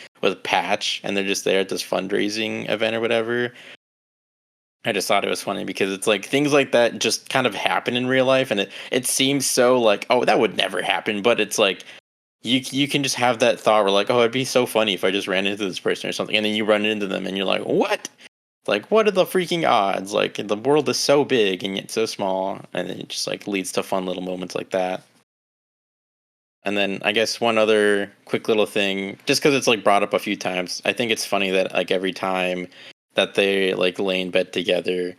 Patch and they're just there at this fundraising event or whatever. I just thought it was funny because it's like things like that just kind of happen in real life, and it seems so like, oh, that would never happen, but it's like you can just have that thought where like, oh, it'd be so funny if I just ran into this person or something, and then you run into them and you're like, what? Like, what are the freaking odds? Like, the world is so big and yet so small, and it just like leads to fun little moments like that. And then I guess one other quick little thing, just because it's like brought up a few times, I think it's funny that like every time that they like lay in bed together,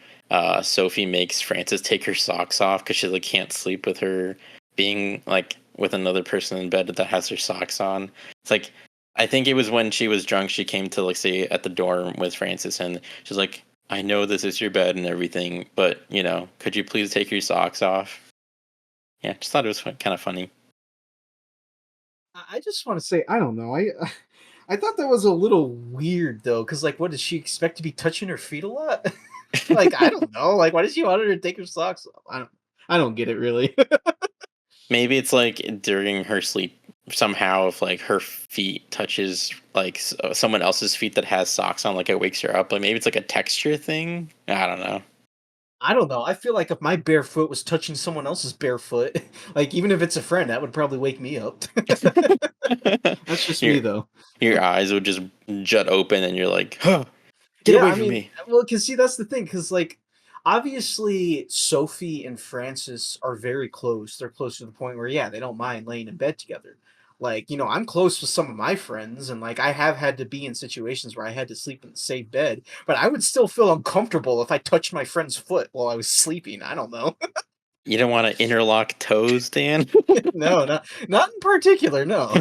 Sophie makes Frances take her socks off because she like can't sleep with her being like with another person in bed that has her socks on. It's like I think it was when she was drunk, she came to like stay at the dorm with Frances, and she's like, "I know this is your bed and everything, but could you please take your socks off?" Yeah, just thought it was kind of funny. I just want to say, I don't know. I thought that was a little weird though, because like, what does she expect to be touching her feet a lot? Like, I don't know. Like, why does she want her to take her socks off? I don't get it really. Maybe it's like during her sleep somehow if like her feet touches like someone else's feet that has socks on, like it wakes her up. Like maybe it's like a texture thing. I don't know. I don't know. I feel like if my bare foot was touching someone else's barefoot, like even if it's a friend, that would probably wake me up. That's just your me though. your eyes would just jut open and you're like, huh, get Yeah, away I from mean, me. well, cause see, that's the thing, cause like, obviously, Sophie and Francis are very close. They're close to the point where, yeah, they don't mind laying in bed together. Like, I'm close with some of my friends, and like, I have had to be in situations where I had to sleep in the same bed, but I would still feel uncomfortable if I touched my friend's foot while I was sleeping. I don't know. You don't want to interlock toes, Dan? No, not in particular. No.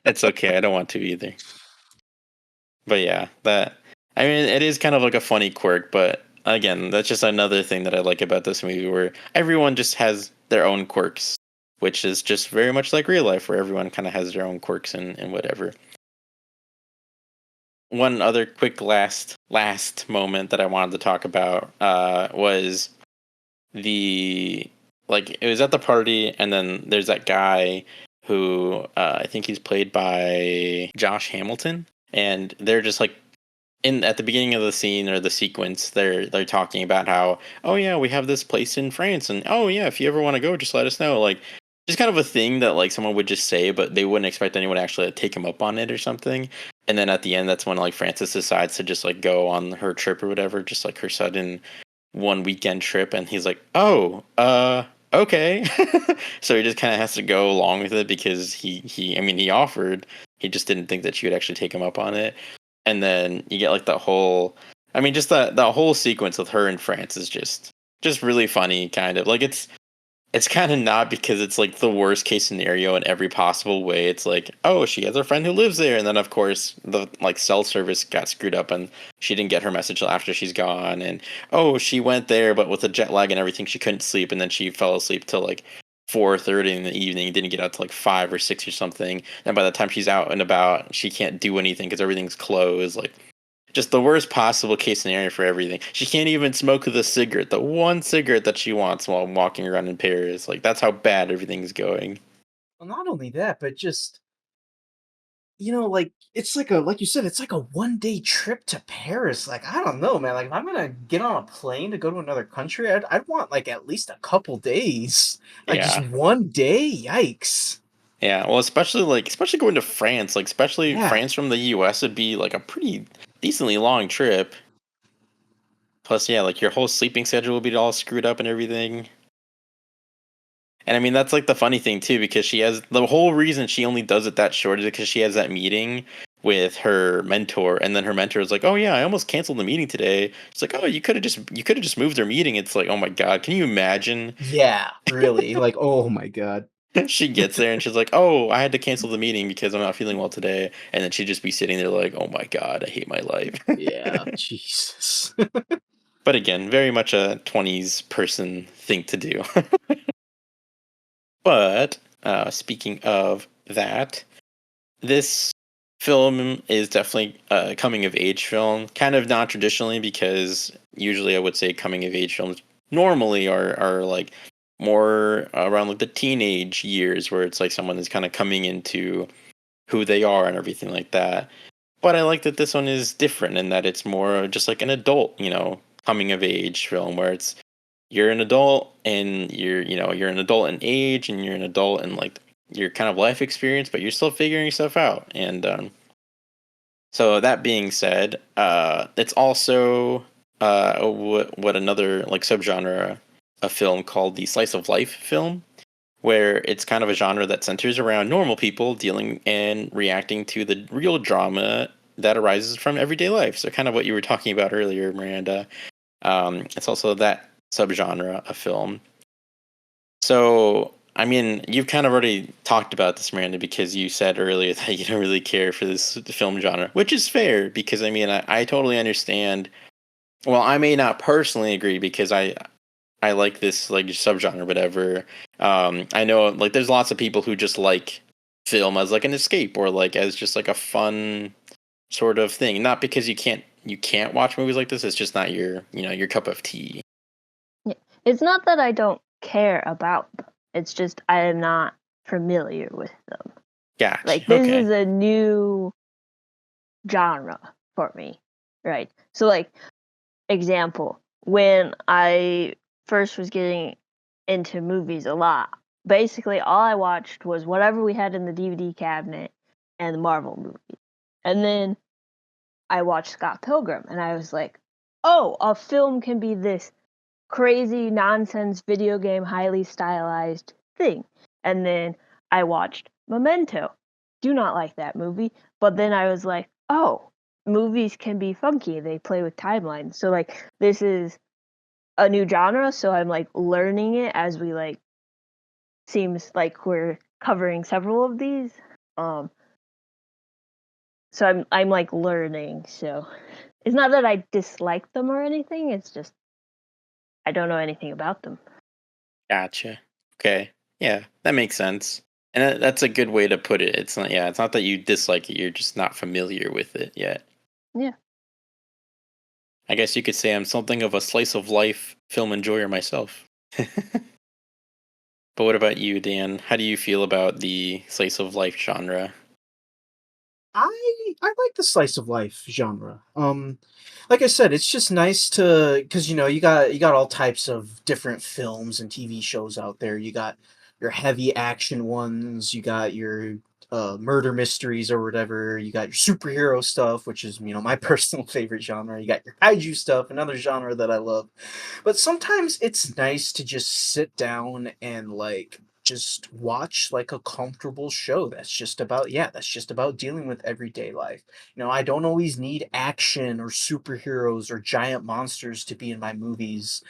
It's okay. I don't want to either. But yeah, that I mean, it is kind of like a funny quirk, but again, that's just another thing that I like about this movie where everyone just has their own quirks, which is just very much like real life where everyone kind of has their own quirks and whatever. One other quick last moment that I wanted to talk about was the like it was at the party, and then there's that guy who I think he's played by Josh Hamilton, and they're just like in at the beginning of the scene or the sequence, they're talking about how, oh yeah, we have this place in France, and oh yeah, if you ever want to go, just let us know. Like just kind of a thing that like someone would just say, but they wouldn't expect anyone to actually like, take him up on it or something. And then at the end, that's when like Frances decides to just like go on her trip or whatever, just like her sudden one weekend trip, and he's like, oh, okay. So he just kind of has to go along with it because I mean, he offered. He just didn't think that she would actually take him up on it. And then you get like the whole, I mean, just the whole sequence with her and France is just really funny, kind of like It's kind of not because it's like the worst case scenario in every possible way. It's like, oh, she has a friend who lives there, and then of course the like cell service got screwed up, and she didn't get her message till after she's gone. And oh, she went there, but with the jet lag and everything, she couldn't sleep, and then she fell asleep till like 4:30 in the evening. Didn't get out till like 5 or 6 or something. And by the time she's out and about, she can't do anything because everything's closed. Like just the worst possible case scenario for everything. She can't even smoke the cigarette, the one cigarette that she wants while walking around in Paris. Like that's how bad everything's going. Well, not only that, but just like it's like a like you said, it's like a 1 day trip to Paris. Like I don't know, man. Like if I'm gonna get on a plane to go to another country, I'd want like at least a couple days. Like just Yeah. 1 day. Yikes. Yeah. Well, especially going to France, like especially Yeah. France from the US would be like a pretty decently long trip. Plus, yeah, like your whole sleeping schedule will be all screwed up and everything. And I mean, that's like the funny thing too, because she has the whole reason she only does it that short is because she has that meeting with her mentor, and then her mentor is like, "Oh yeah, I almost canceled the meeting today." It's like, "Oh, you could have just moved their meeting." It's like, "Oh my god, can you imagine?" Yeah. Really. Like oh my god. She gets there and she's like, "Oh, I had to cancel the meeting because I'm not feeling well today," and then she'd just be sitting there like, "Oh my god, I hate my life." Yeah. Jesus. But again, very much a 20s person thing to do. But speaking of that, this film is definitely a coming of age film, kind of non traditionally because usually I would say coming of age films normally are like more around like the teenage years where it's like someone is kind of coming into who they are and everything like that. But I like that this one is different in that it's more just like an adult, coming of age film where it's you're an adult and you're an adult in age and you're an adult in like your kind of life experience, but you're still figuring stuff out. And so that being said, it's also what another like subgenre of film called the slice of life film, where it's kind of a genre that centers around normal people dealing and reacting to the real drama that arises from everyday life. So kind of what you were talking about earlier, Miranda. It's also that subgenre of film. So, I mean, you've kind of already talked about this, Miranda, because you said earlier that you don't really care for this film genre, which is fair because I mean, I totally understand. Well, I may not personally agree because I like this like subgenre, whatever. I know like there's lots of people who just like film as like an escape or like as just like a fun sort of thing. Not because you can't watch movies like this. It's just not your cup of tea. Yeah. It's not that I don't care about them. It's just I am not familiar with them. Gotcha. Like this Okay. is a new genre for me, right? So like example, when I first was getting into movies a lot, basically all I watched was whatever we had in the DVD cabinet and the Marvel movies. And then I watched Scott Pilgrim and I was like, "Oh, a film can be this crazy nonsense video game highly stylized thing." And then I watched Memento. Do not like that movie, but then I was like, "Oh, movies can be funky. They play with timelines." So like this is a new genre, so I'm like learning it as we like seems like we're covering several of these. Um so I'm like learning, so it's not that I dislike them or anything, it's just I don't know anything about them. Gotcha. Okay. Yeah, that makes sense. And that's a good way to put it. It's not, yeah, it's not that you dislike it, you're just not familiar with it yet. Yeah. I guess you could say I'm something of a slice of life film enjoyer myself. But what about you, Dan? How do you feel about the slice of life genre? I like the slice of life genre. Like I said, it's just nice to because you got all types of different films and TV shows out there. You got your heavy action ones. You got your murder mysteries or whatever. You got your superhero stuff, which is my personal favorite genre. You got your kaiju stuff, another genre that I love. But sometimes it's nice to just sit down and like just watch like a comfortable show that's just about dealing with everyday life. I don't always need action or superheroes or giant monsters to be in my movies.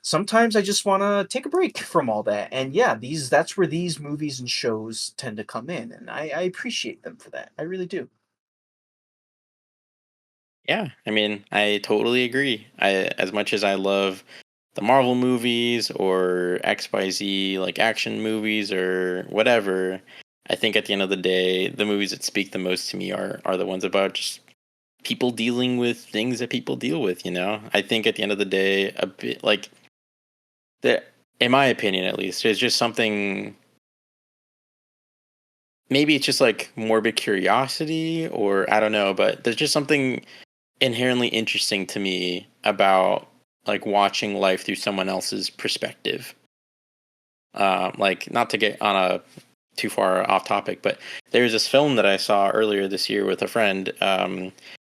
sometimes I just want to take a break from all that. And yeah, that's where these movies and shows tend to come in, and I appreciate them for that. I really do. Yeah, I mean, I totally agree. As much as I love the Marvel movies or XYZ like action movies or whatever, I think at the end of the day, the movies that speak the most to me are the ones about just people dealing with things that people deal with, you know? I think at the end of the day, a bit like that, in my opinion at least, there's just something, maybe it's just like morbid curiosity or I don't know, but there's just something inherently interesting to me about like watching life through someone else's perspective. Like not to get on a too far off topic, but there's this film that I saw earlier this year with a friend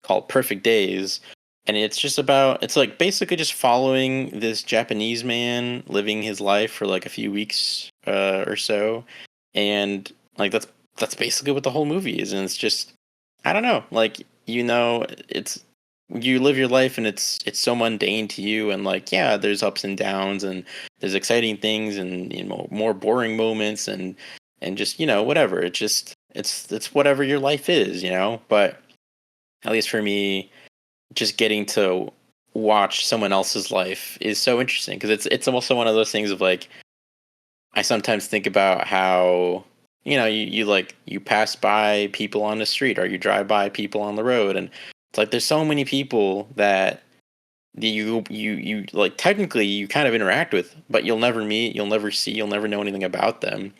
called Perfect Days, and it's just about it's like basically just following this Japanese man living his life for like a few weeks or so, and like that's basically what the whole movie is, and it's just I don't know, like it's you live your life and it's so mundane to you, and like yeah, there's ups and downs and there's exciting things and more boring moments and just whatever, it's whatever your life is, but at least for me, just getting to watch someone else's life is so interesting because it's also one of those things of like I sometimes think about how you like you pass by people on the street or you drive by people on the road, and it's like there's so many people that you like technically you kind of interact with, but you'll never meet, you'll never see, you'll never know anything about them.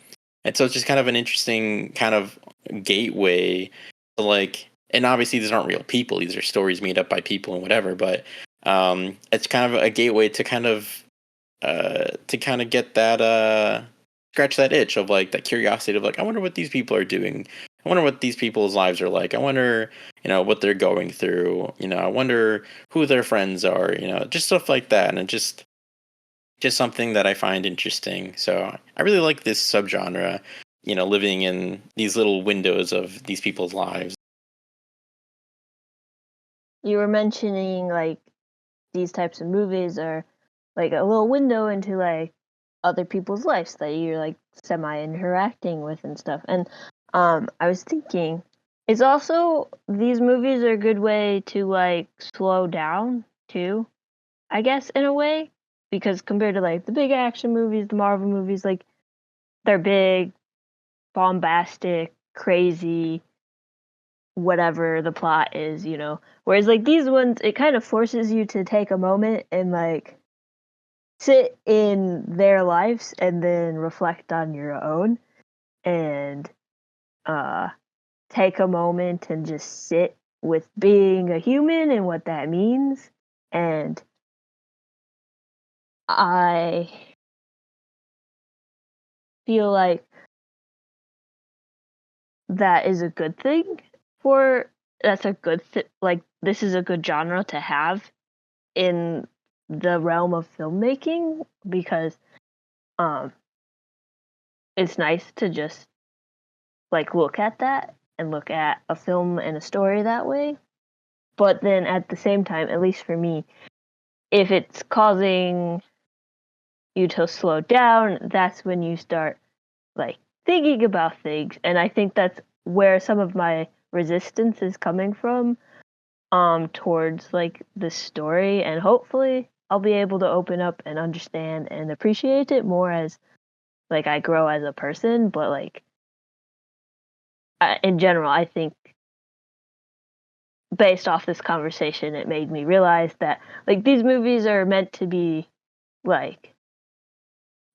And so it's just kind of an interesting kind of gateway to like, and obviously these aren't real people, these are stories made up by people and whatever, but it's kind of a gateway to kind of get that scratch that itch of like that curiosity of like I wonder what these people are doing. I wonder what these people's lives are like. I wonder, what they're going through. I wonder who their friends are. Just stuff like that, and it just something that I find interesting. So I really like this subgenre. Living in these little windows of these people's lives. You were mentioning like these types of movies are like a little window into like other people's lives that you're like semi interacting with and stuff. And I was thinking it's also these movies are a good way to like slow down too, I guess, in a way. Because compared to like the big action movies, the Marvel movies, like they're big, bombastic, crazy, whatever the plot is. Whereas like these ones, it kind of forces you to take a moment and like sit in their lives and then reflect on your own and uh take a moment and just sit with being a human and what that means. And I feel like that is a good thing for that's a good like this is a good genre to have in the realm of filmmaking because um it's nice to just like look at that and look at a film and a story that way. But then at the same time, at least for me, if it's causing you to slow down, that's when you start like thinking about things. And I think that's where some of my resistance is coming from towards like the story, and hopefully I'll be able to open up and understand and appreciate it more as like I grow as a person. But like in general, I think based off this conversation, it made me realize that like these movies are meant to be like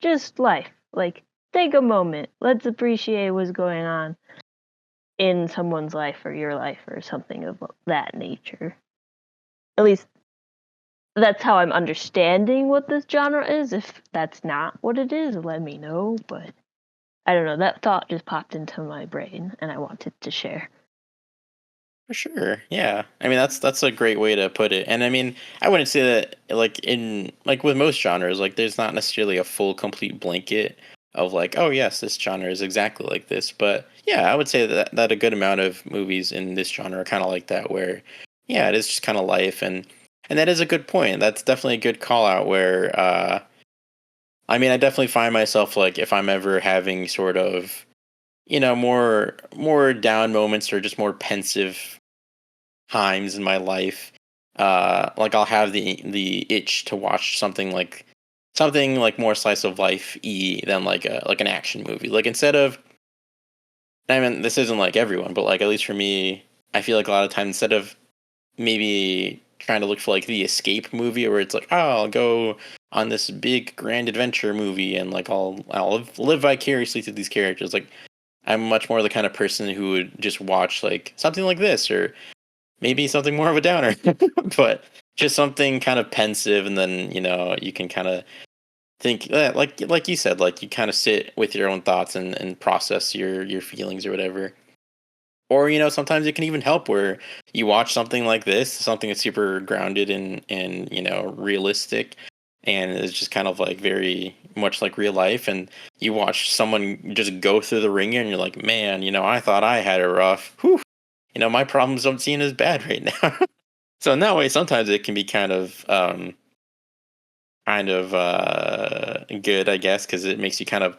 just life. Like take a moment, let's appreciate what's going on in someone's life or your life or something of that nature. At least that's how I'm understanding what this genre is. If that's not what it is, let me know. But I don't know. That thought just popped into my brain, and I wanted to share. For sure. Yeah. I mean, that's a great way to put it. And I mean, I wouldn't say that like in like with most genres, like there's not necessarily a full complete blanket of like, oh yes, this genre is exactly like this. But yeah, I would say that a good amount of movies in this genre are kind of like that where yeah, it is just kind of life, and that is a good point. That's definitely a good call out where I mean, I definitely find myself like if I'm ever having sort of more down moments or just more pensive times in my life, like I'll have the itch to watch something like more slice of life than like an action movie. Like instead of, I mean, this isn't like everyone, but like at least for me, I feel like a lot of times instead of maybe trying to look for like the escape movie where it's like, oh, I'll go on this big grand adventure movie and like I'll live vicariously through these characters. Like I'm much more the kind of person who would just watch like something like this or maybe something more of a downer, but just something kind of pensive, and then you can kind of think like you said, like you kind of sit with your own thoughts and process your feelings or whatever. Or sometimes it can even help where you watch something like this, something that's super grounded and realistic, and it's just kind of like very much like real life, and you watch someone just go through the ringer, and you're like, man, I thought I had it rough. Whew. My problems don't seem as bad right now. So in that way, sometimes it can be kind of good, I guess, because it makes you kind of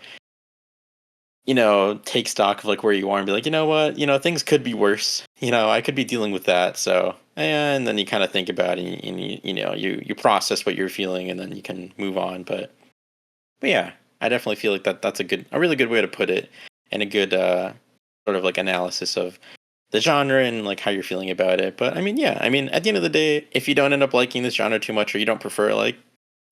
take stock of like where you are and be like, you know what, things could be worse. I could be dealing with that. So, and then you kind of think about it and you process what you're feeling and then you can move on. But yeah, I definitely feel like that's a really good way to put it and a good sort of like analysis of the genre and like how you're feeling about it. But I mean, yeah, I mean, at the end of the day, if you don't end up liking this genre too much or you don't prefer it, like,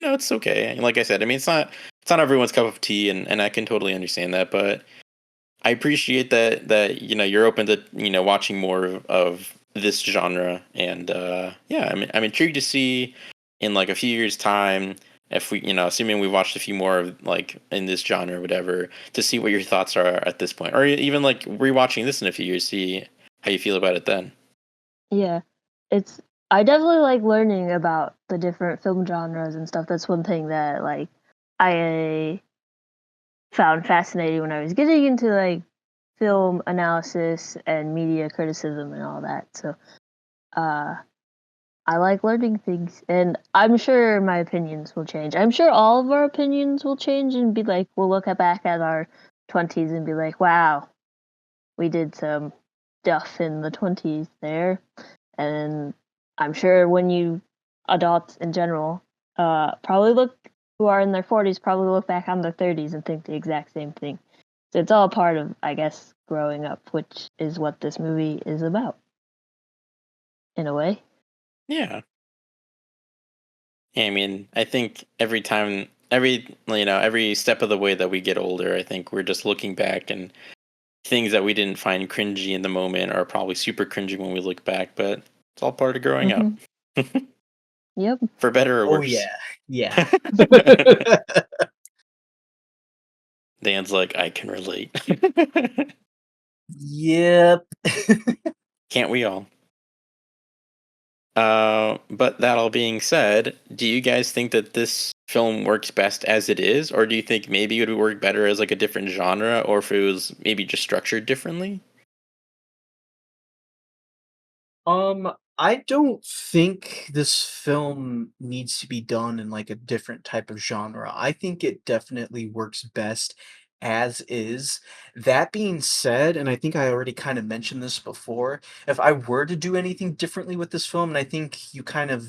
it's okay. And like I said, I mean, it's not everyone's cup of tea, and I can totally understand that. But I appreciate that you're open to watching more of this genre, and yeah, I'm intrigued to see in like a few years' time if we assuming we watched a few more of like in this genre or whatever, to see what your thoughts are at this point, or even like rewatching this in a few years, see how you feel about it then. Yeah, it's I definitely like learning about the different film genres and stuff. That's one thing that like I found fascinating when I was getting into like film analysis and media criticism and all that. So, uh I like learning things, and I'm sure my opinions will change. I'm sure all of our opinions will change and be like, we'll look back at our 20s and be like, wow, we did some stuff in the 20s there. And I'm sure when you adults in general, probably look who are in their 40s probably look back on their 30s and think the exact same thing. So it's all part of, I guess, growing up, which is what this movie is about, in a way. Yeah. Yeah, I mean, I think every step of the way that we get older, I think we're just looking back, and things that we didn't find cringy in the moment are probably super cringy when we look back, but it's all part of growing up. Hmm. Yep. For better or Oh worse. yeah, yeah. Dan's like, I can relate. Yep. Can't we all? But that all being said, do you guys think that this film works best as it is, or do you think maybe it would work better as like a different genre, or if it was maybe just structured differently? I don't think this film needs to be done in like a different type of genre. I think it definitely works best as is. That being said, and I think I already kind of mentioned this before, if I were to do anything differently with this film, and I think you kind of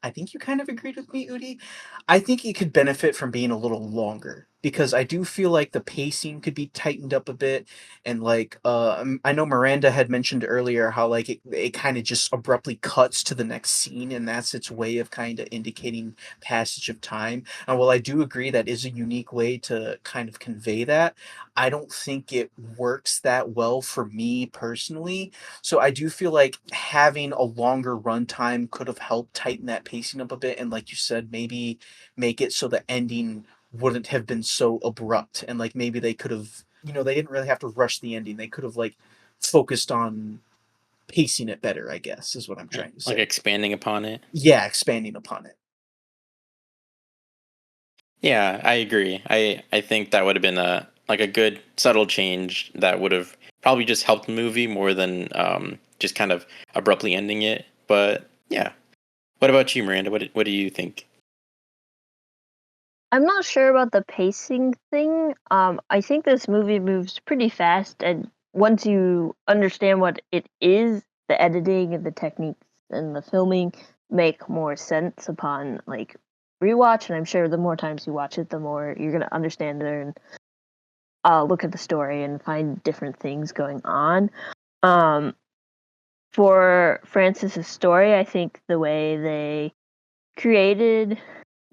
agreed with me, Udi. I think it could benefit from being a little longer because I do feel like the pacing could be tightened up a bit, and like I know Miranda had mentioned earlier how like it kind of just abruptly cuts to the next scene, and that's its way of kind of indicating passage of time. And while I do agree that is a unique way to kind of convey that, I don't think it works that well for me personally. So I do feel like having a longer runtime could have helped tighten that pacing up a bit, and like you said, maybe make it so the ending wouldn't have been so abrupt, and like maybe they could have, they didn't really have to rush the ending. They could have like focused on pacing it better, I guess, is what I'm trying to Like say. expanding upon it? Yeah, expanding upon it. Yeah, I agree. I think that would have been a good subtle change that would have probably just helped the movie more than just kind of abruptly ending it. But yeah, what about you, Miranda? What do you think? I'm not sure about the pacing thing. I think this movie moves pretty fast, and once you understand what it is, the editing and the techniques and the filming make more sense upon like rewatch. And I'm sure the more times you watch it, the more you're gonna understand it and look at the story and find different things going on. Um, for Francis's story, I think the way they created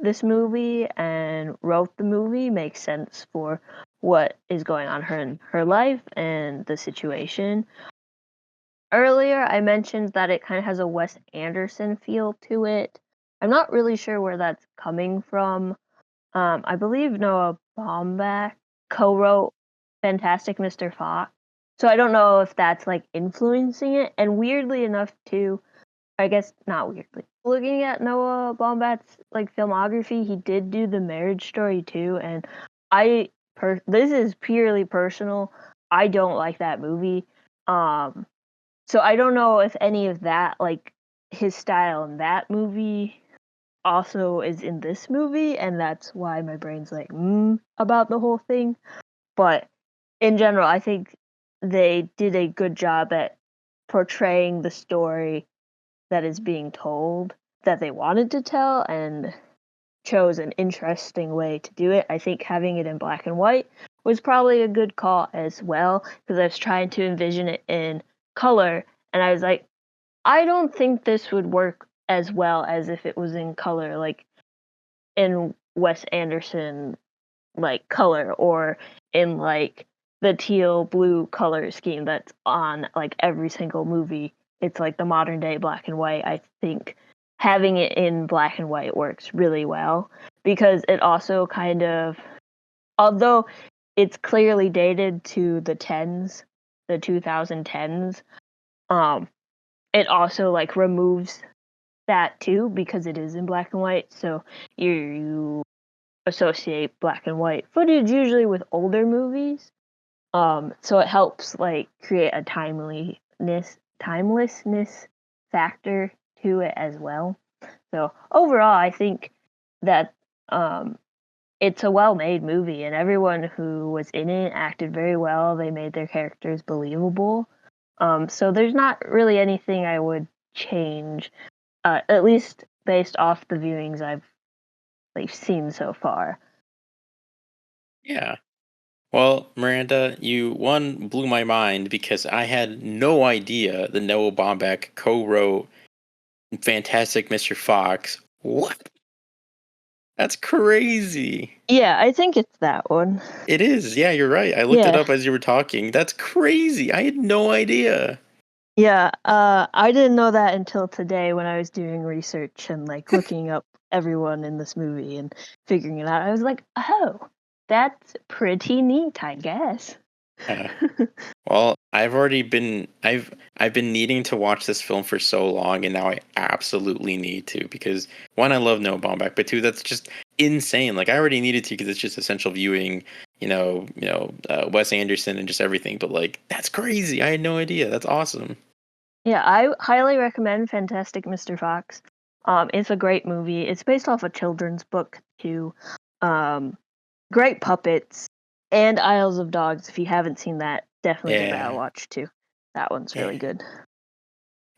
this movie and wrote the movie makes sense for what is going on in her life and the situation. Earlier, I mentioned that it kind of has a Wes Anderson feel to it. I'm not really sure where that's coming from. I believe Noah Baumbach co-wrote Fantastic Mr. Fox, so I don't know if that's like influencing it. And weirdly enough, too, I guess not weirdly. Looking at Noah Baumbach's like filmography, he did do The Marriage Story too, and this is purely personal. I don't like that movie. Um, so I don't know if any of that, like his style in that movie, also is in this movie, and that's why my brain's like about the whole thing. But in general, I think they did a good job at portraying the story that is being told that they wanted to tell and chose an interesting way to do it. I think having it in black and white was probably a good call as well because I was trying to envision it in color and I was like, I don't think this would work as well as if it was in color, like in Wes Anderson like color or in like the teal blue color scheme that's on like every single movie. It's like the modern day black and white. I think having it in black and white works really well because it also kind of, although it's clearly dated to the 10s, the 2010s, um it also like removes that too because it is in black and white, so you associate black and white footage usually with older movies. So it helps like create a timelessness factor to it as well. So overall, I think that it's a well-made movie, and everyone who was in it acted very well. They made their characters believable. So there's not really anything I would change, at least based off the viewings I've like seen so far. Yeah. Well, Miranda, you one blew my mind because I had no idea that Noah Baumbach co-wrote Fantastic Mr. Fox. What? That's crazy. Yeah, I think it's that one. It is. Yeah, you're right. I looked it Yeah. up as you were talking. That's crazy. I had no idea. Yeah, I didn't know that until today when I was doing research and like looking up everyone in this movie and figuring it out. I was like, oh, that's pretty neat, I guess. Yeah. Well, I've been needing to watch this film for so long, and now I absolutely need to because one, I love Noah Baumbach, but two, that's just insane. Like I already needed to because it's just essential viewing. Wes Anderson and just everything. But like that's crazy. I had no idea. That's awesome. Yeah, I highly recommend Fantastic Mr. Fox. It's a great movie. It's based off a children's book too. Um, Great puppets and Isles of Dogs. If you haven't seen that, definitely give that a Yeah. watch too. That one's Yeah. really good.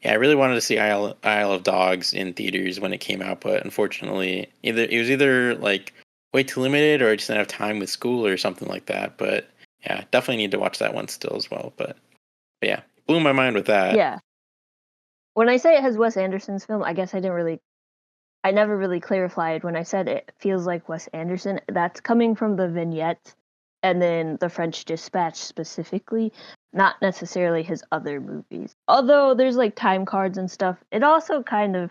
Yeah, I really wanted to see Isle of Dogs in theaters when it came out, but unfortunately, either like way too limited or I just didn't have time with school or something like that. But yeah, definitely need to watch that one still as well. But yeah, blew my mind with that. Yeah. When I say it has Wes Anderson's film, I guess I never really clarified when I said it feels like Wes Anderson. That's coming from the vignettes and then the French Dispatch specifically, not necessarily his other movies. Although there's like time cards and stuff, it also kind of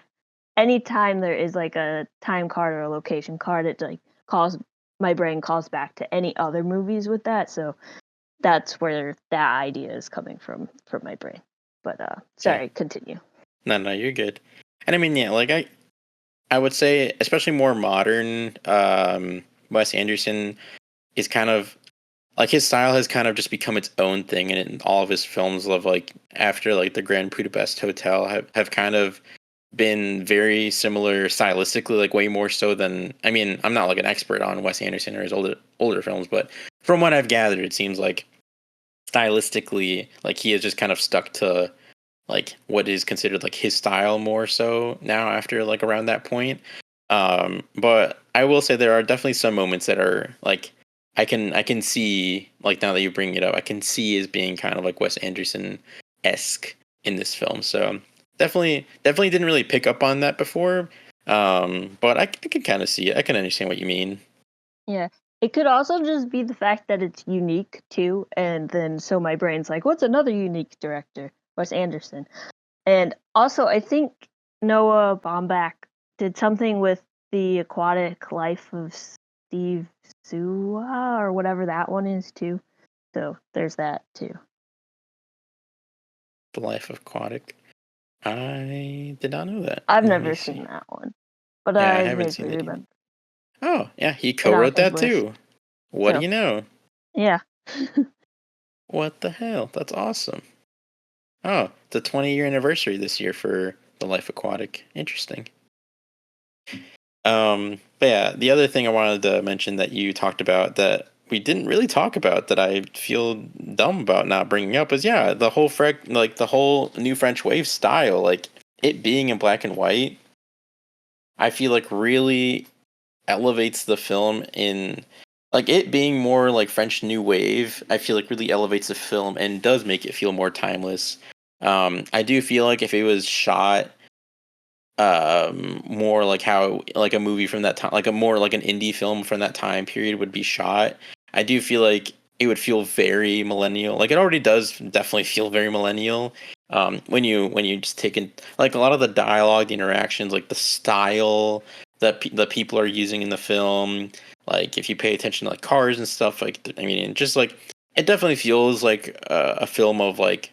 anytime there is like a time card or a location card, it like calls my brain calls back to any other movies with that. So that's where that idea is coming from my brain. But Yeah, sorry, continue. no, you're good. And I mean, yeah, like I would say, especially more modern, Wes Anderson is kind of like his style has kind of just become its own thing, and all of his films of like after like the Grand Budapest Hotel have kind of been very similar stylistically, like way more so than, I mean, I'm not like an expert on Wes Anderson or his older films, but from what I've gathered, it seems like stylistically, like he has just kind of stuck to like what is considered like his style more so now after like around that point. But I will say there are definitely some moments that are like I can see, like now that you bring it up, I can see as being kind of like Wes Anderson esque in this film. So definitely didn't really pick up on that before. But I can kind of see it. I can understand what you mean. Yeah. It could also just be the fact that it's unique too, and then so my brain's like, what's another unique director? Wes Anderson. And also, I think Noah Baumbach did something with the aquatic life of Steve Zua or whatever that one is too. So there's that too. The Life of Aquatic. I did not know that. I've Let me never see. seen that one, but Yeah, I I haven't vaguely seen that either. remember. Oh, yeah, he And on co-wrote his that list. too. What do So you know? yeah. What the hell? That's awesome. Oh, it's a 20-year anniversary this year for The Life Aquatic. Interesting. But yeah, the other thing I wanted to mention that you talked about that we didn't really talk about that I feel dumb about not bringing up is, yeah, the whole like the whole new French wave style, like it being in black and white. I feel like really elevates the film in, like it being more like French New Wave. I feel like really elevates the film and does make it feel more timeless. I do feel like if it was shot more like how like a movie from that time, like a more like an indie film from that time period would be shot, I do feel like it would feel very millennial. Like it already does definitely feel very millennial. When you just take in like a lot of the dialogue, the interactions, like the style that the people are using in the film, like if you pay attention to like cars and stuff, like I mean, just like it definitely feels like a film of like,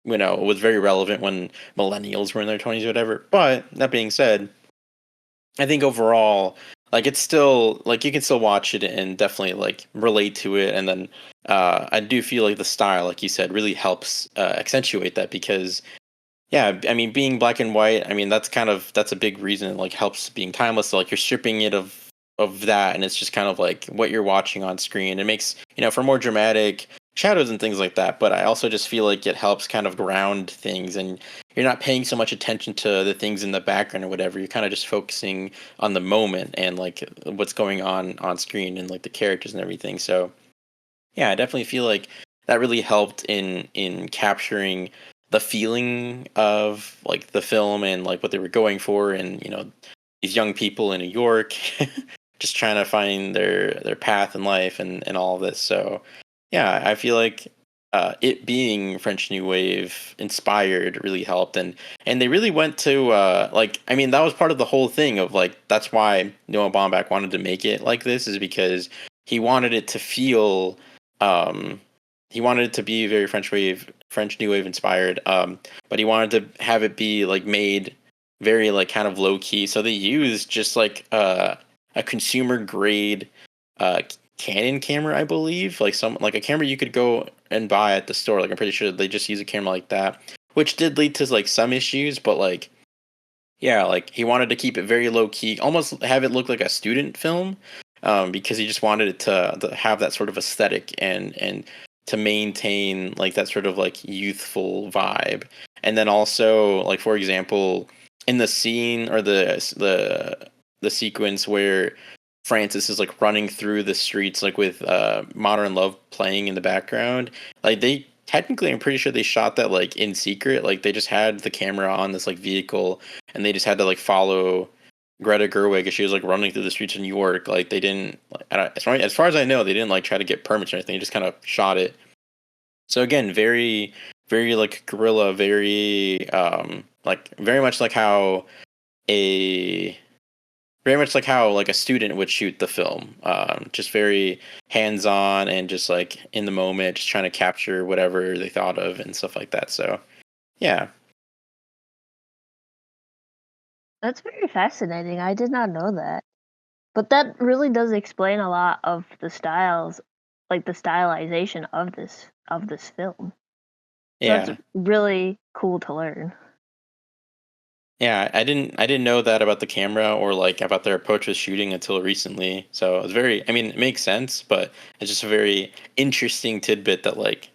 it was very relevant when millennials were in their 20s or whatever. But that being said, I think overall, like it's still like you can still watch it and definitely like relate to it. And then I do feel like the style, like you said, really helps accentuate that because, yeah, I mean, being black and white, I mean, that's a big reason it like helps being timeless. So, like you're stripping it of that, and it's just kind of like what you're watching on screen. It makes, for more dramatic shadows and things like that. But I also just feel like it helps kind of ground things, and you're not paying so much attention to the things in the background or whatever. You're kind of just focusing on the moment and like what's going on screen and like the characters and everything. So yeah, I definitely feel like that really helped in capturing the feeling of like the film and like what they were going for, and these young people in New York just trying to find their path in life and all of this. So yeah, I feel like it being French New Wave inspired really helped, and they really went to like, I mean, that was part of the whole thing of like that's why Noah Baumbach wanted to make it like this, is because he wanted it to feel um he wanted it to be very French New Wave inspired, but he wanted to have it be like made very like kind of low key. So they used just like a consumer grade uh Canon camera, I believe, like some like a camera you could go and buy at the store. Like I'm pretty sure they just use a camera like that, which did lead to like some issues, but like yeah, like he wanted to keep it very low key, almost have it look like a student film, because he just wanted it to have that sort of aesthetic and to maintain like that sort of like youthful vibe. And then also like for example, in the scene or the sequence where Francis is like running through the streets like with Modern Love playing in the background, like they technically, I'm pretty sure they shot that like in secret. Like they just had the camera on this like vehicle, and they just had to like follow Greta Gerwig as she was like running through the streets of New York. Like they didn't, like, as far as I know, they didn't like try to get permits or anything. They just kind of shot it. So again, very like guerrilla, very like a very much like how like a student would shoot the film, just very hands on and just like in the moment, just trying to capture whatever they thought of and stuff like that. So yeah, That's very fascinating. I did not know that. But that really does explain a lot of the styles, like the stylization of this film. So that's yeah. really cool to learn. Yeah, I didn't know that about the camera or like about their approach with shooting until recently. So it's very, I mean, it makes sense, but it's just a very interesting tidbit that like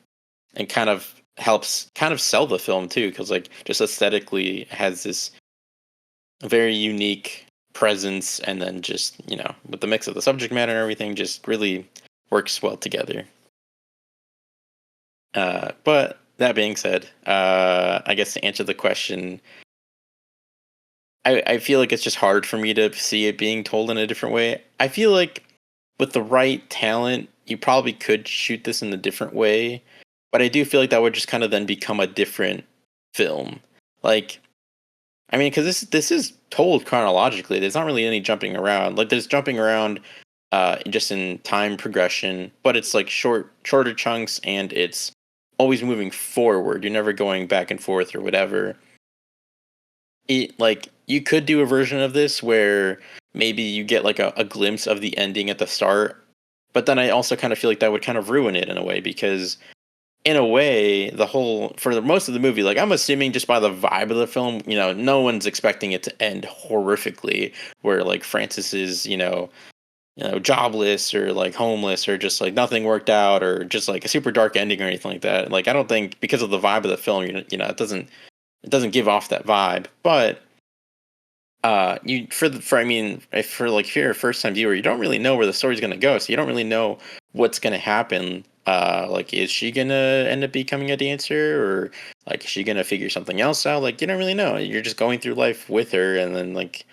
and kind of helps kind of sell the film too, because like just aesthetically it has this very unique presence, and then just with the mix of the subject matter and everything, just really works well together. But that being said, I guess to answer the question, I feel like it's just hard for me to see it being told in a different way. I feel like with the right talent, you probably could shoot this in a different way, but I do feel like that would just kind of then become a different film. Like, I mean, because this is told chronologically. There's not really any jumping around. Like, there's jumping around, just in time progression, but it's like shorter chunks, and it's always moving forward. You're never going back and forth or whatever. It like you could do a version of this where maybe you get like a glimpse of the ending at the start, but then I also kind of feel like that would kind of ruin it in a way, because in a way the whole for the most of the movie, like I'm assuming just by the vibe of the film, no one's expecting it to end horrifically, where like Francis is jobless or like homeless or just like nothing worked out or just like a super dark ending or anything like that. Like I don't think, because of the vibe of the film, it doesn't give off that vibe. But you for I mean, if you're a first time viewer, you don't really know where the story's gonna go, so you don't really know what's gonna happen. Like, is she gonna end up becoming a dancer, or like is she gonna figure something else out? Like, you don't really know. You're just going through life with her, and then like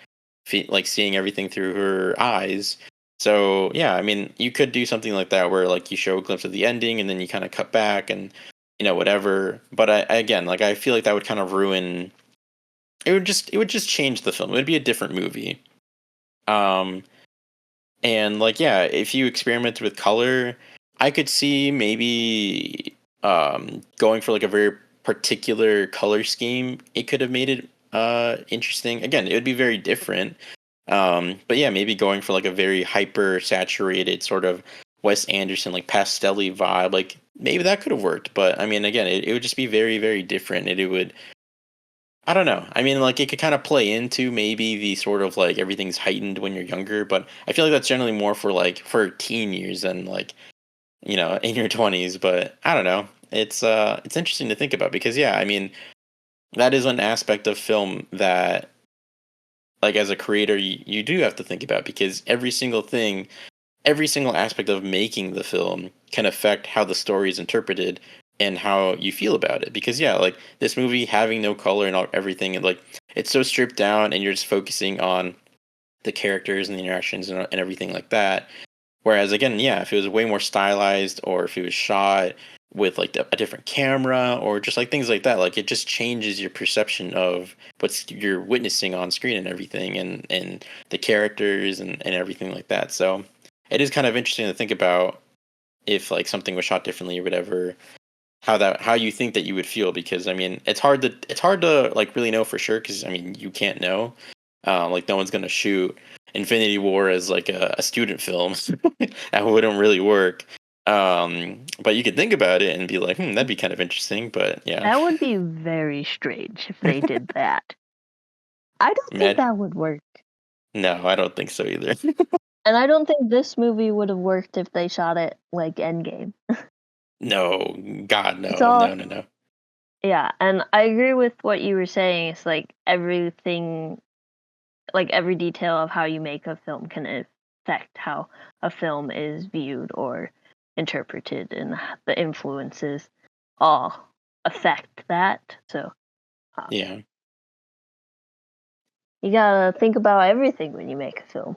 like seeing everything through her eyes. So yeah, I mean, you could do something like that where like you show a glimpse of the ending, and then you kind of cut back and whatever. But again, like I feel like that would kind of ruin. It would just change the film. It would be a different movie. Um, and like yeah, if you experimented with color, I could see maybe going for like a very particular color scheme. It could have made it interesting. Again, it would be very different. But yeah, maybe going for like a very hyper saturated sort of Wes Anderson like pastelly vibe, like maybe that could have worked. But I mean, again, it would just be very, very different. It would, I don't know. I mean, like it could kind of play into maybe the sort of like everything's heightened when you're younger, but I feel like that's generally more for like for teen years than like, in your 20s. But I don't know. It's interesting to think about, because yeah, I mean, that is one aspect of film that like as a creator you do have to think about, because every single aspect of making the film can affect how the story is interpreted and how you feel about it. Because yeah, like this movie having no color and everything, and like it's so stripped down, and you're just focusing on the characters and the interactions and everything like that. Whereas again, yeah, if it was way more stylized, or if it was shot with like a different camera, or just like things like that, like it just changes your perception of what's you're witnessing on screen and everything, and the characters and everything like that. So it is kind of interesting to think about if like something was shot differently or whatever, how you think that you would feel, because I mean it's hard to like really know for sure, because I mean you can't know. Like no one's gonna shoot Infinity War as like a student film. That wouldn't really work. But you could think about it and be like, that'd be kind of interesting. But yeah, That would be very strange if they did that. I don't think Imagine, that would work. no, I don't think so either. And I don't think this movie would have worked if they shot it like Endgame. No, God, It's no, all no, no, no. yeah, and I agree with what you were saying. It's like everything, like every detail of how you make a film can affect how a film is viewed or interpreted, and the influences all affect that. So uh, Yeah, you gotta think about everything when you make a film,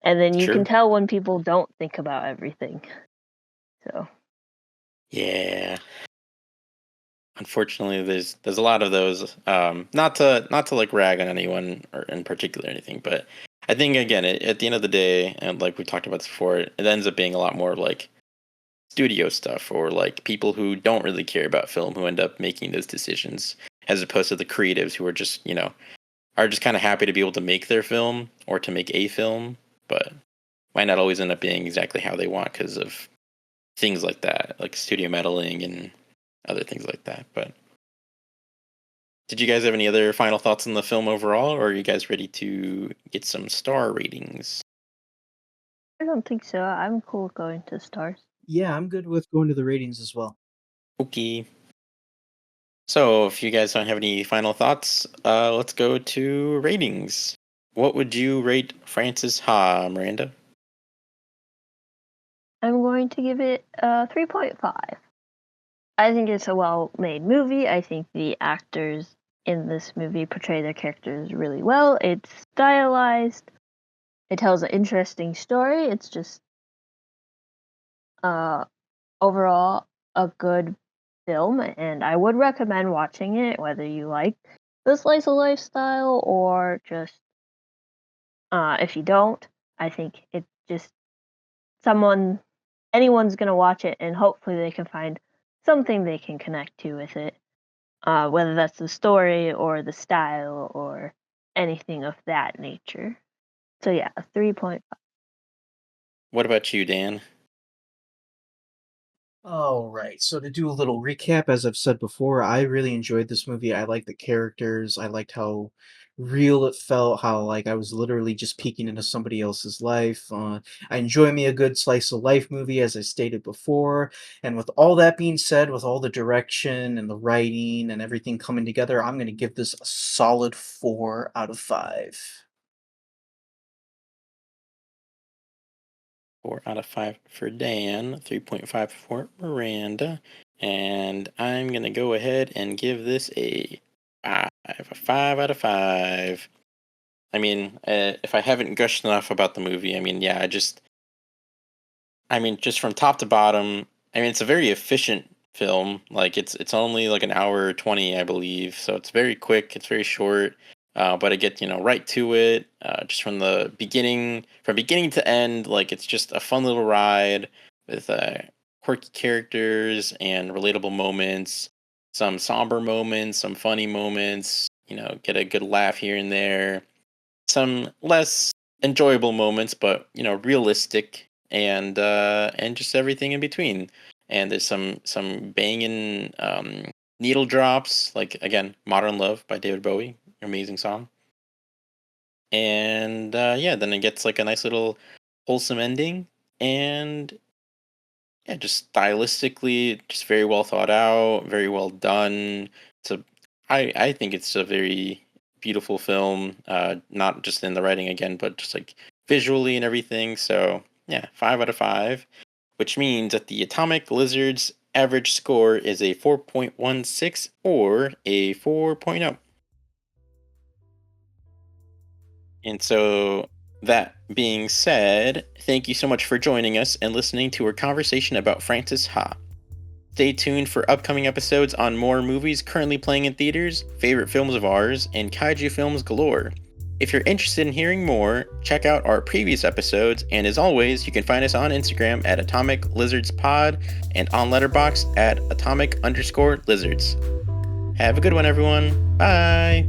and then you can true. tell when people don't think about everything. So Yeah. Unfortunately, there's a lot of those. Not to like rag on anyone or in particular or anything, but I think again, at the end of the day, and like we talked about this before, it ends up being a lot more like studio stuff, or like people who don't really care about film who end up making those decisions, as opposed to the creatives who are just kind of happy to be able to make their film or to make a film, but might not always end up being exactly how they want because of things like that, like studio meddling and other things like that. But Did you guys have any other final thoughts on the film overall, or are you guys ready to get some star ratings? I don't think so. I'm cool going to stars. Yeah, I'm good with going to the ratings as well. Okay. So, if you guys don't have any final thoughts, let's go to ratings. What would you rate Francis Ha, Miranda? I'm going to give it a 3.5. I think it's a well-made movie. I think the actors in this movie portray their characters really well. It's stylized. It tells an interesting story. It's just overall a good film, and I would recommend watching it whether you like the slice of life style or just if you don't. I think it just anyone's gonna watch it, and hopefully they can find something they can connect to with it, whether that's the story or the style or anything of that nature. So yeah, a 3.5. What about you, Dan? All right. So to do a little recap, as I've said before, I really enjoyed this movie. I liked the characters. I liked how real it felt, how like I was literally just peeking into somebody else's life. I enjoy me a good slice of life movie, as I stated before. And with all that being said, with all the direction and the writing and everything coming together, I'm going to give this a solid 4 out of 5. 4 out of 5 for Dan, 3.5 for Miranda, and I'm gonna go ahead and give this a 5 out of 5. I mean, if I haven't gushed enough about the movie, I mean, yeah, just from top to bottom, I mean, it's a very efficient film. Like it's only like an hour 20, I believe. So it's very quick. It's very short. But I get right to it. Just from beginning to end. Like it's just a fun little ride with quirky characters and relatable moments. Some somber moments, some funny moments. Get a good laugh here and there. Some less enjoyable moments, but realistic, and just everything in between. And there's some banging needle drops, like again, "Modern Love" by David Bowie, amazing song. And yeah, then it gets like a nice little wholesome ending, and yeah, just stylistically, just very well thought out, very well done. I think it's a very beautiful film, not just in the writing again, but just like visually and everything. So yeah, 5 out of 5, which means that the Atomic Lizard's average score is a 4.16 or a 4.0. And so, that being said, thank you so much for joining us and listening to our conversation about Francis Ha. Stay tuned for upcoming episodes on more movies currently playing in theaters, favorite films of ours, and kaiju films galore. If you're interested in hearing more, check out our previous episodes, and as always, you can find us on Instagram at atomiclizardspod and on Letterboxd at atomic_lizards. Have a good one, everyone. Bye!